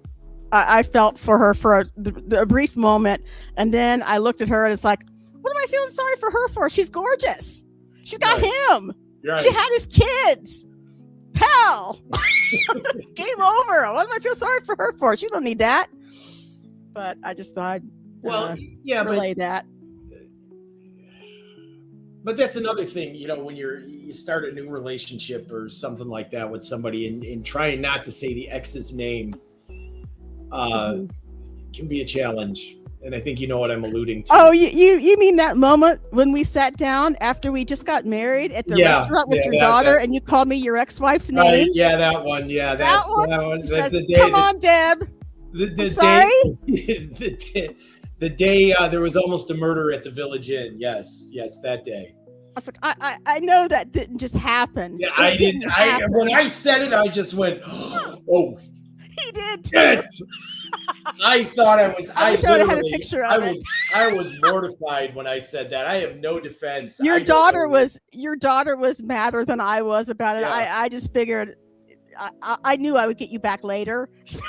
I felt for her for a brief moment, and then I looked at her and it's like, what am I feeling sorry for her for? She's gorgeous. She's got him. Right. She had his kids. Hell, game over. What am I feel sorry for her for? She don't need that. But I just thought, relay that. But that's another thing, when you start a new relationship or something like that with somebody, and trying not to say the ex's name. Can be a challenge, and I think you know what I'm alluding to. Oh, you mean that moment when we sat down after we just got married at the restaurant with your daughter, and you called me your ex-wife's name? Yeah, that one. Yeah, that one. Said, come on, Deb. Sorry. The day there was almost a murder at the Village Inn. Yes, that day. I was like, I know that didn't just happen. Yeah, I didn't. When I said it, I just went, oh. He did too. I thought I was. I wish I would have had a picture of it. I was mortified when I said that. I have no defense. Your daughter was madder than I was about it. Yeah. I just figured. I knew I would get you back later. So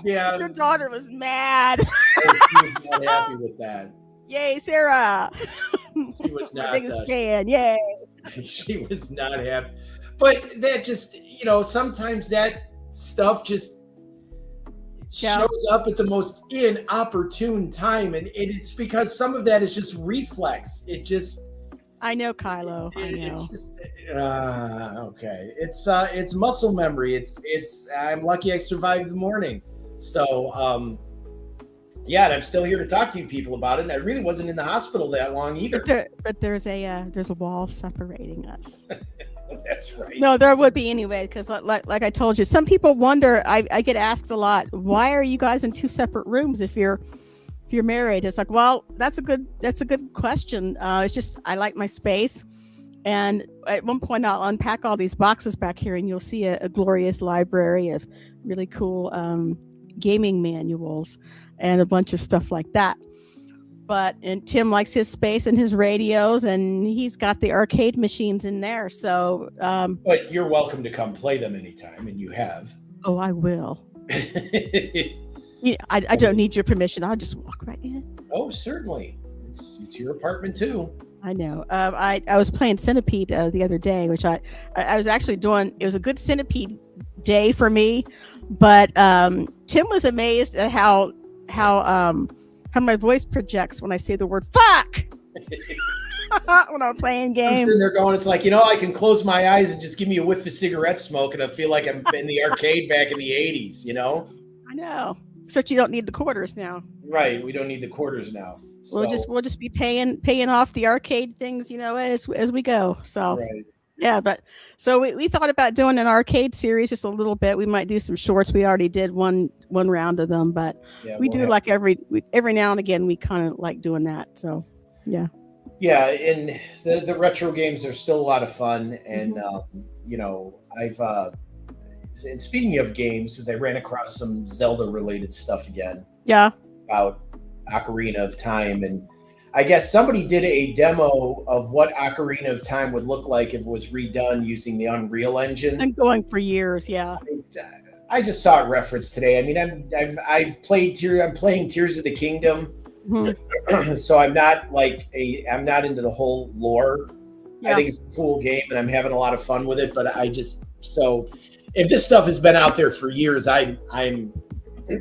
yeah, your daughter was mad. She was not happy with that. Yay, Sarah! She was not. Biggest fan. Yay! She was not happy. But that just, sometimes that stuff just shows up at the most inopportune time, and it's because some of that is just reflex. It just. I know, Kylo. I know. It's just okay. It's muscle memory. It's. I'm lucky I survived the morning. So and I'm still here to talk to you people about it. And I really wasn't in the hospital that long either. But there's a wall separating us. That's right. No, there would be anyway, because like I told you, some people wonder. I get asked a lot, why are you guys in two separate rooms if you're married? It's like, well, that's a good question. It's just I like my space, and at one point I'll unpack all these boxes back here, and you'll see a glorious library of really cool gaming manuals and a bunch of stuff like that. And Tim likes his space and his radios, and he's got the arcade machines in there. So, but you're welcome to come play them anytime, and you have. Oh, I will. I don't need your permission. I'll just walk right in. Oh, certainly. It's your apartment too. I know. I was playing Centipede the other day, which I was actually doing. It was a good Centipede day for me, but Tim was amazed at how my voice projects when I say the word fuck when I'm playing games. I'm sitting there going, it's like, I can close my eyes and just give me a whiff of cigarette smoke and I feel like I'm in the arcade back in the 80s, I know. Except you don't need the quarters now. Right. We don't need the quarters now. We'll just be paying off the arcade things, as we go. So right. yeah, but so we thought about doing an arcade series just a little bit. We might do some shorts. We already did one round of them, but we do like every now and again we kind of like doing that. So yeah. Yeah, and the retro games are still a lot of fun, and I've and speaking of games, because I ran across some Zelda related stuff again. Yeah. About Ocarina of Time, and I guess somebody did a demo of what Ocarina of Time would look like if it was redone using the Unreal Engine. It's been going for years, yeah. I just saw it referenced today. I mean, I'm playing Tears of the Kingdom, so I'm not into the whole lore. Yeah. I think it's a cool game, and I'm having a lot of fun with it. But if this stuff has been out there for years, I'm.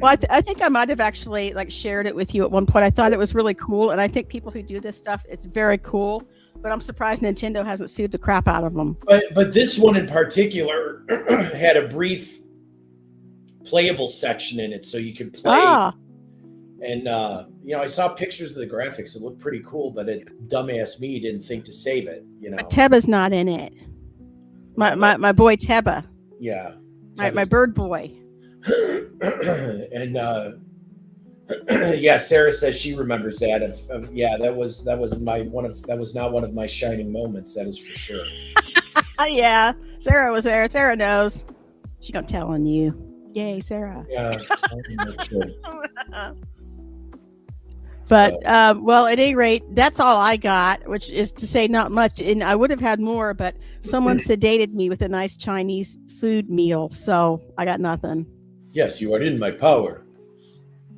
Well, I think I might have actually shared it with you at one point. I thought it was really cool, and I think people who do this stuff, it's very cool. But I'm surprised Nintendo hasn't sued the crap out of them. But this one in particular had a brief playable section in it, so you could play. And I saw pictures of the graphics. It looked pretty cool, but dumbass me didn't think to save it. But Teba's not in it. My boy Teba. Yeah. My bird boy. And Sarah says she remembers that. That was not one of my shining moments. That is for sure. Yeah, Sarah was there. Sarah knows. She gonna tell on you. Yay, Sarah. Yeah. But well, at any rate, that's all I got, which is to say not much. And I would have had more, but someone sedated me with a nice Chinese food meal, so I got nothing. Yes, you are in my power.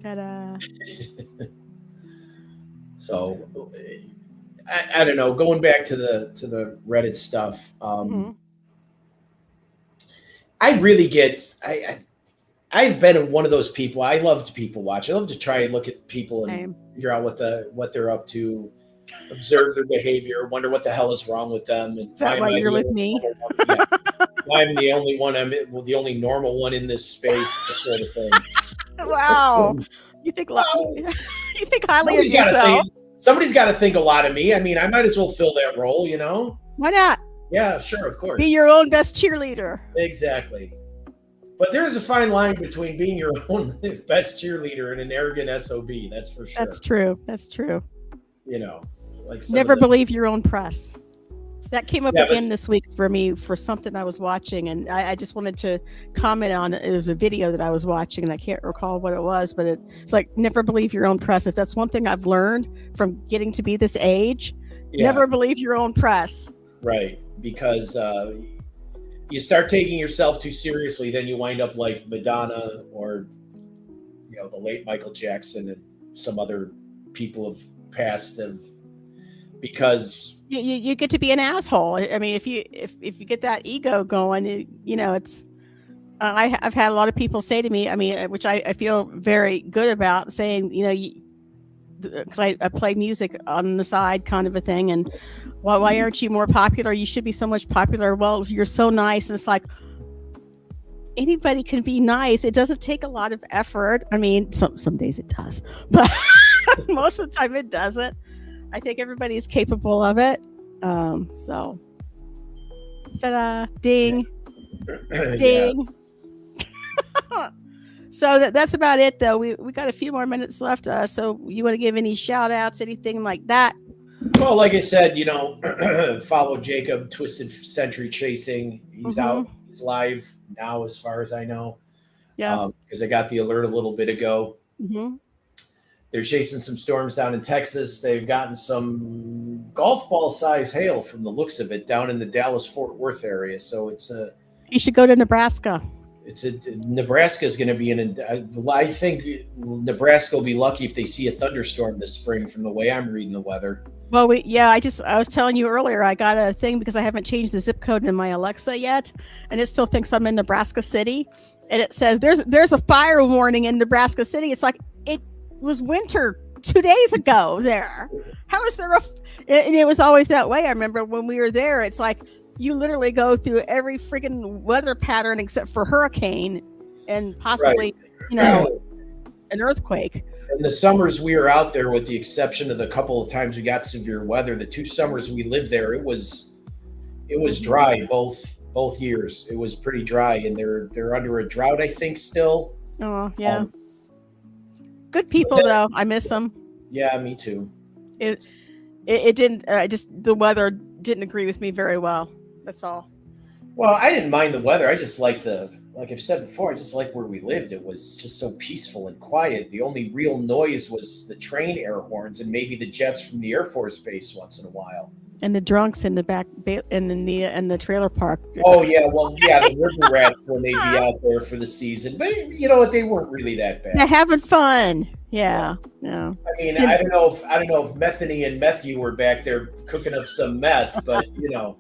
Ta-da. So, I don't know. Going back to the Reddit stuff, I really get. I've been one of those people. I love to people watch. I love to try and look at people and figure out what they're up to, observe their behavior, wonder what the hell is wrong with them. And is that why you're with me? Yeah. I'm the only one. I'm the only normal one in this space, that sort of thing. Wow. You think highly of yourself? Somebody's got to think a lot of me. I mean, I might as well fill that role, Why not? Yeah, sure, of course. Be your own best cheerleader. Exactly. But there's a fine line between being your own best cheerleader and an arrogant SOB. That's for sure. That's true. Never believe your own press. That came up again this week for me for something I was watching, and I just wanted to comment on it. It was a video that I was watching, and I can't recall what it was, but it's like, never believe your own press. If that's one thing I've learned from getting to be this age, never believe your own press. Right, because you start taking yourself too seriously, then you wind up like Madonna or the late Michael Jackson and some other people of past because you get to be an asshole. I mean, if you get that ego going, it's. I've had a lot of people say to me, I mean, which I feel very good about, saying, because I play music on the side, kind of a thing, and why aren't you more popular? You should be so much popular. Well, you're so nice, and it's like, anybody can be nice. It doesn't take a lot of effort. I mean, some days it does, but most of the time it doesn't. I think everybody's capable of it. So, ta-da, ding, ding. So that's about it, though. We got a few more minutes left. So you want to give any shout outs, anything like that? Well, like I said, follow Jacob, Twisted Century Chasing. He's out. He's live now, as far as I know. Yeah. Because I got the alert a little bit ago. Mm-hmm. They're chasing some storms down in Texas. They've gotten some golf ball size hail from the looks of it down in the Dallas-Fort Worth area. So you should go to Nebraska. Nebraska is going to be I think Nebraska will be lucky if they see a thunderstorm this spring from the way I'm reading the weather. Well, I was telling you earlier, I got a thing because I haven't changed the zip code in my Alexa yet, and it still thinks I'm in Nebraska City, and it says there's a fire warning in Nebraska City. It's like, it was winter 2 days ago there. How is there and it was always that way. I remember when we were there, it's like you literally go through every freaking weather pattern except for hurricane and possibly, an earthquake. And the summers we were out there, with the exception of the couple of times we got severe weather, the 2 summers we lived there, it was dry both years. It was pretty dry, and they're under a drought, I think, still. Oh yeah. Good people though. I miss them. Yeah, me too. It didn't. Just the weather didn't agree with me very well. That's all. Well, I didn't mind the weather. I just liked like I've said before, I just liked where we lived. It was just so peaceful and quiet. The only real noise was the train air horns and maybe the jets from the Air Force Base once in a while. And the drunks in the back and in the trailer park. Oh yeah, well yeah, the river rats when they'd be out there for the season, but you know what? They weren't really that bad. They're having fun. Yeah. I mean, I don't know if Methany and Matthew were back there cooking up some meth, but you know.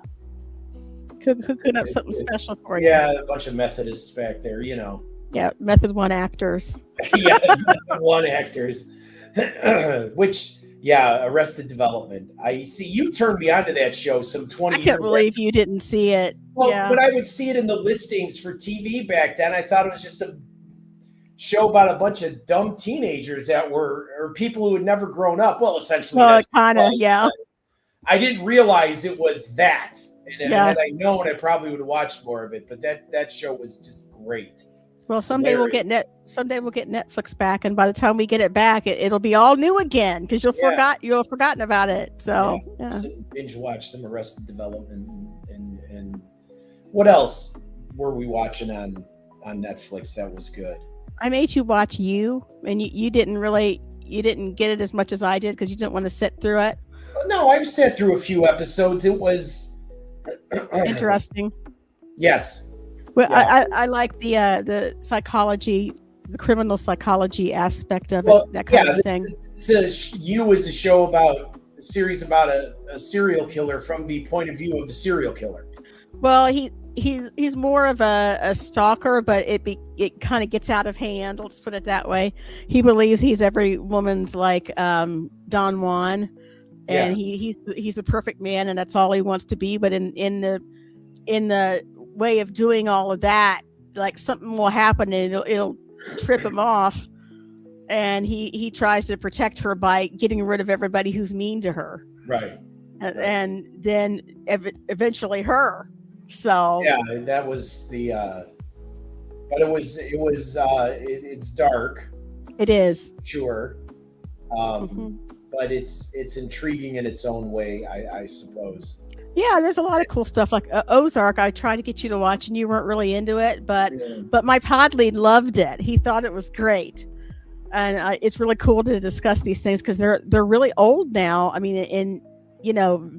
Cooking up something special for you. Yeah, a bunch of Methodists back there, you know. Yeah, Method 1 actors. Yeah, Method 1 actors. Which, yeah, Arrested Development. I see you turned me onto that show some 20 years. I can't believe you didn't see it. Well, yeah. When I would see it in the listings for TV back then, I thought it was just a show about a bunch of dumb teenagers or people who had never grown up. Well, essentially. Well, kind of, yeah. I didn't realize it was that. And had I known, I probably would have watched more of it. But that show was just great. Well, someday we'll get Netflix back, and by the time we get it back, it'll be all new again because you'll have forgotten about it. So binge watch some Arrested Development and what else were we watching on Netflix that was good? I made you watch You, and you didn't get it as much as I did because you didn't want to sit through it. No, I've sat through a few episodes. It was interesting. Yes. Well, yeah. I like the psychology, the criminal psychology aspect of it, that kind of thing. You is a series about a serial killer from the point of view of the serial killer. Well, he's more of a stalker, but it kind of gets out of hand. Let's put it that way. He believes he's every woman's like Don Juan. And he's the perfect man, and that's all he wants to be. But in the way of doing all of that, like something will happen and it'll trip him off, and he tries to protect her by getting rid of everybody who's mean to her. Right. And then eventually her. So yeah, that was the. But it's dark. It is. Sure. But it's intriguing in its own way, I suppose. Yeah, there's a lot of cool stuff like Ozark. I tried to get you to watch, and you weren't really into it, but my pod lead loved it. He thought it was great, and it's really cool to discuss these things because they're really old now. I mean, in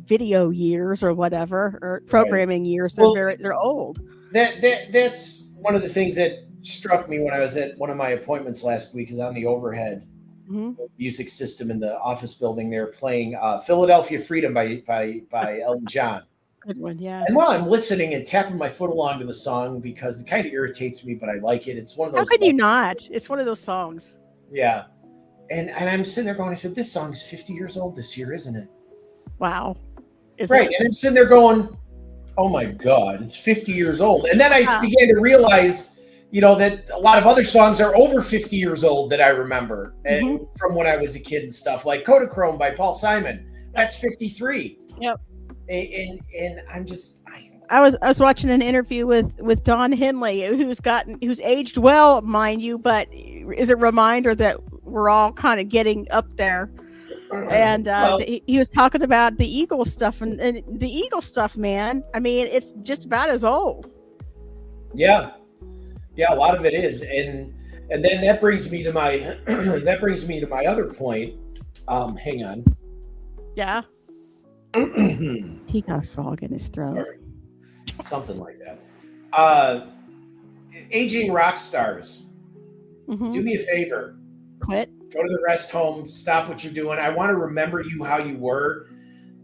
video years or whatever, or programming years, they're old. That's one of the things that struck me when I was at one of my appointments last week. Is on the overhead. Music system in the office building. They're playing Philadelphia Freedom by Elton John. Good one, yeah. And while I'm listening and tapping my foot along to the song because it kind of irritates me, but I like it. It's one of those. How could you not? It's one of those songs. Yeah. And I'm sitting there going, I said, this song is 50 years old this year, isn't it? Wow. Right. And I'm sitting there going, oh my God, it's 50 years old. And then I began to realize that a lot of other songs are over 50 years old that I remember and from when I was a kid and stuff, like Kodachrome by Paul Simon. That's 53. Yep. And I'm just I was watching an interview with Don Henley, who's aged well, mind you, but is a reminder that we're all kind of getting up there. And he was talking about the Eagles stuff and the Eagles stuff, man. I mean, it's just about as old. Yeah. Yeah, a lot of it is, and then that brings me to my other point. Hang on. Yeah. He got a frog in his throat. Sorry. Something like that. Aging rock stars. Do me a favor. Quit. Go to the rest home. Stop what you're doing. I want to remember you how you were.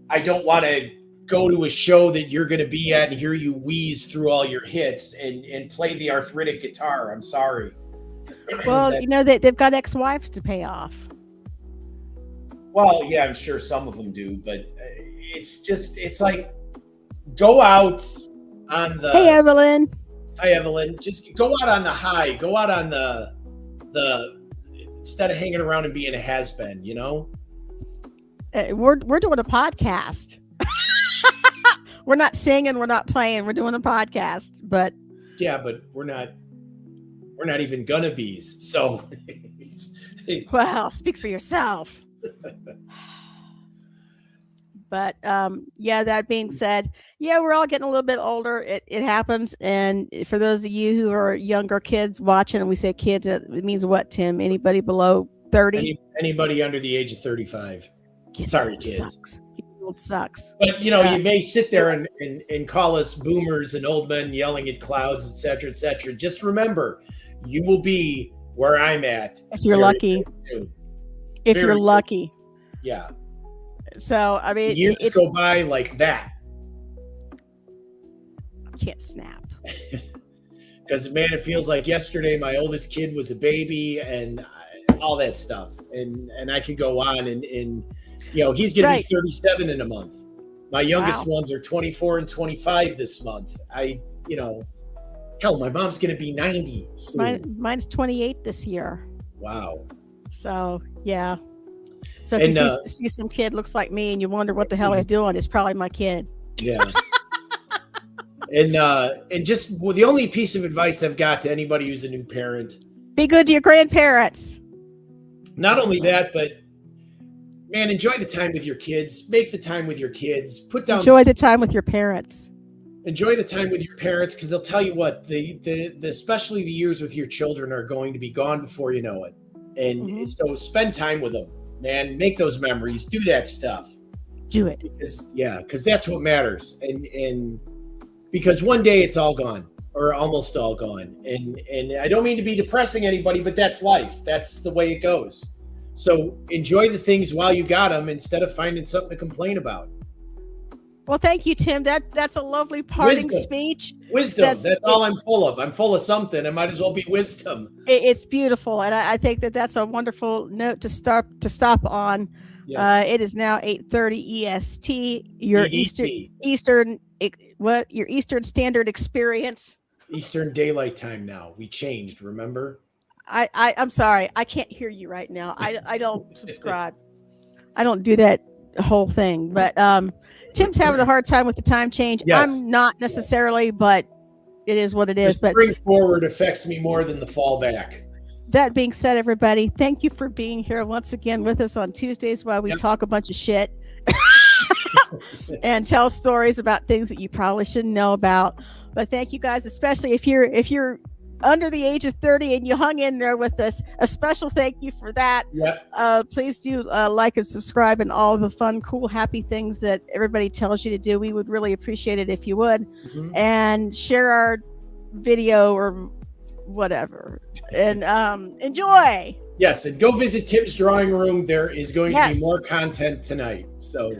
I don't want to go to a show that you're going to be at and hear you wheeze through all your hits and play the arthritic guitar. I'm sorry. Well, they've got ex-wives to pay off. Well, yeah, I'm sure some of them do, but it's like go out on the. Hey, Evelyn. Hi, Evelyn. Just go out on the high. Go out on the instead of hanging around and being a has-been, you know? We're doing a podcast. We're not singing, we're not playing, we're doing a podcast, but yeah, but we're not even gonna be's. So well, speak for yourself. But yeah, that being said, yeah, we're all getting a little bit older. It happens. And for those of you who are younger kids watching, and we say kids, it means what, Tim? Anybody below 30? Anybody under the age of 35. Sorry, kids. Sucks. It sucks. But you know, you may sit there and call us boomers and old men yelling at clouds, etc., etc. Just remember, you will be where I'm at. If you're lucky. If you're lucky. Yeah. So I mean, years go by like that. I can't snap. Because man, it feels like yesterday my oldest kid was a baby and all that stuff, and I could go on and you know, he's going to be 37 in a month. My youngest ones are 24 and 25 this month. You know, hell, my mom's going to be 90 soon. Mine's 28 this year. Wow. So yeah. So if you see some kid looks like me and you wonder what the hell he's doing, it's probably my kid. Yeah. and just the only piece of advice I've got to anybody who's a new parent: be good to your grandparents. Not only that, but man, enjoy the time with your kids. Make the time with your kids. Put down. Enjoy the time with your parents. Enjoy the time with your parents, because they'll tell you what, the especially the years with your children are going to be gone before you know it. And so spend time with them, man. Make those memories. Do that stuff. Do it. Because that's what matters. And because one day it's all gone, or almost all gone. And I don't mean to be depressing anybody, but that's life. That's the way it goes. So enjoy the things while you got them, instead of finding something to complain about. Well, thank you, Tim. That's a lovely parting speech. Wisdom. That's all I'm full of. I'm full of something. I might as well be wisdom. It's beautiful, and I think that's a wonderful note to stop on. Yes. It is now 8:30 EST. Your Eastern Standard Experience. Eastern Daylight Time now. We changed. Remember? I'm sorry. I can't hear you right now. I don't subscribe. I don't do that whole thing, but Tim's having a hard time with the time change. Yes. I'm not necessarily, but it is what it is. The spring forward affects me more than the fall back. That being said, everybody, thank you for being here once again with us on Tuesdays while we talk a bunch of shit and tell stories about things that you probably shouldn't know about. But thank you guys, especially if you're under the age of 30 and you hung in there with us. A special thank you for that. Please do like and subscribe and all the fun, cool, happy things that everybody tells you to do. We would really appreciate it if you would. And share our video or whatever, and enjoy. Yes, and go visit Tim's drawing room. There is going to be more content tonight. So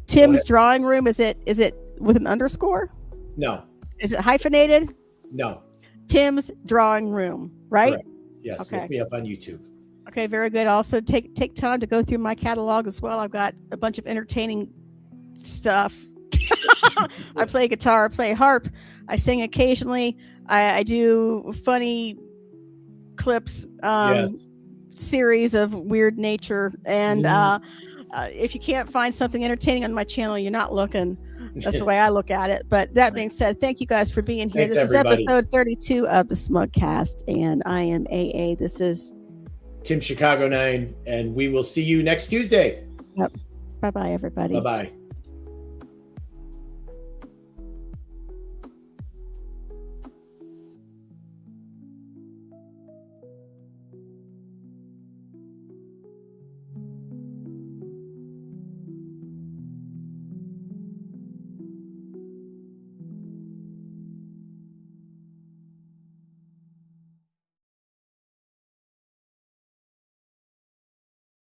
Tim's drawing room, is it with an underscore? No. Is it hyphenated? No. Tim's drawing room, right? Correct. Yes. Okay. Look me up on YouTube. Okay, very good. Also take time to go through my catalog as well. I've got a bunch of entertaining stuff. I play guitar, I play harp, I sing occasionally. I do funny clips, series of weird nature. And if you can't find something entertaining on my channel, you're not looking. That's the way I look at it. But that being said, thank you guys for being here. Thanks, this everybody. is episode 32 of the SMUG Cast, and I am AA. This is Tim Chicago 9, and we will see you next Tuesday. Yep. Bye-bye, everybody. Bye-bye.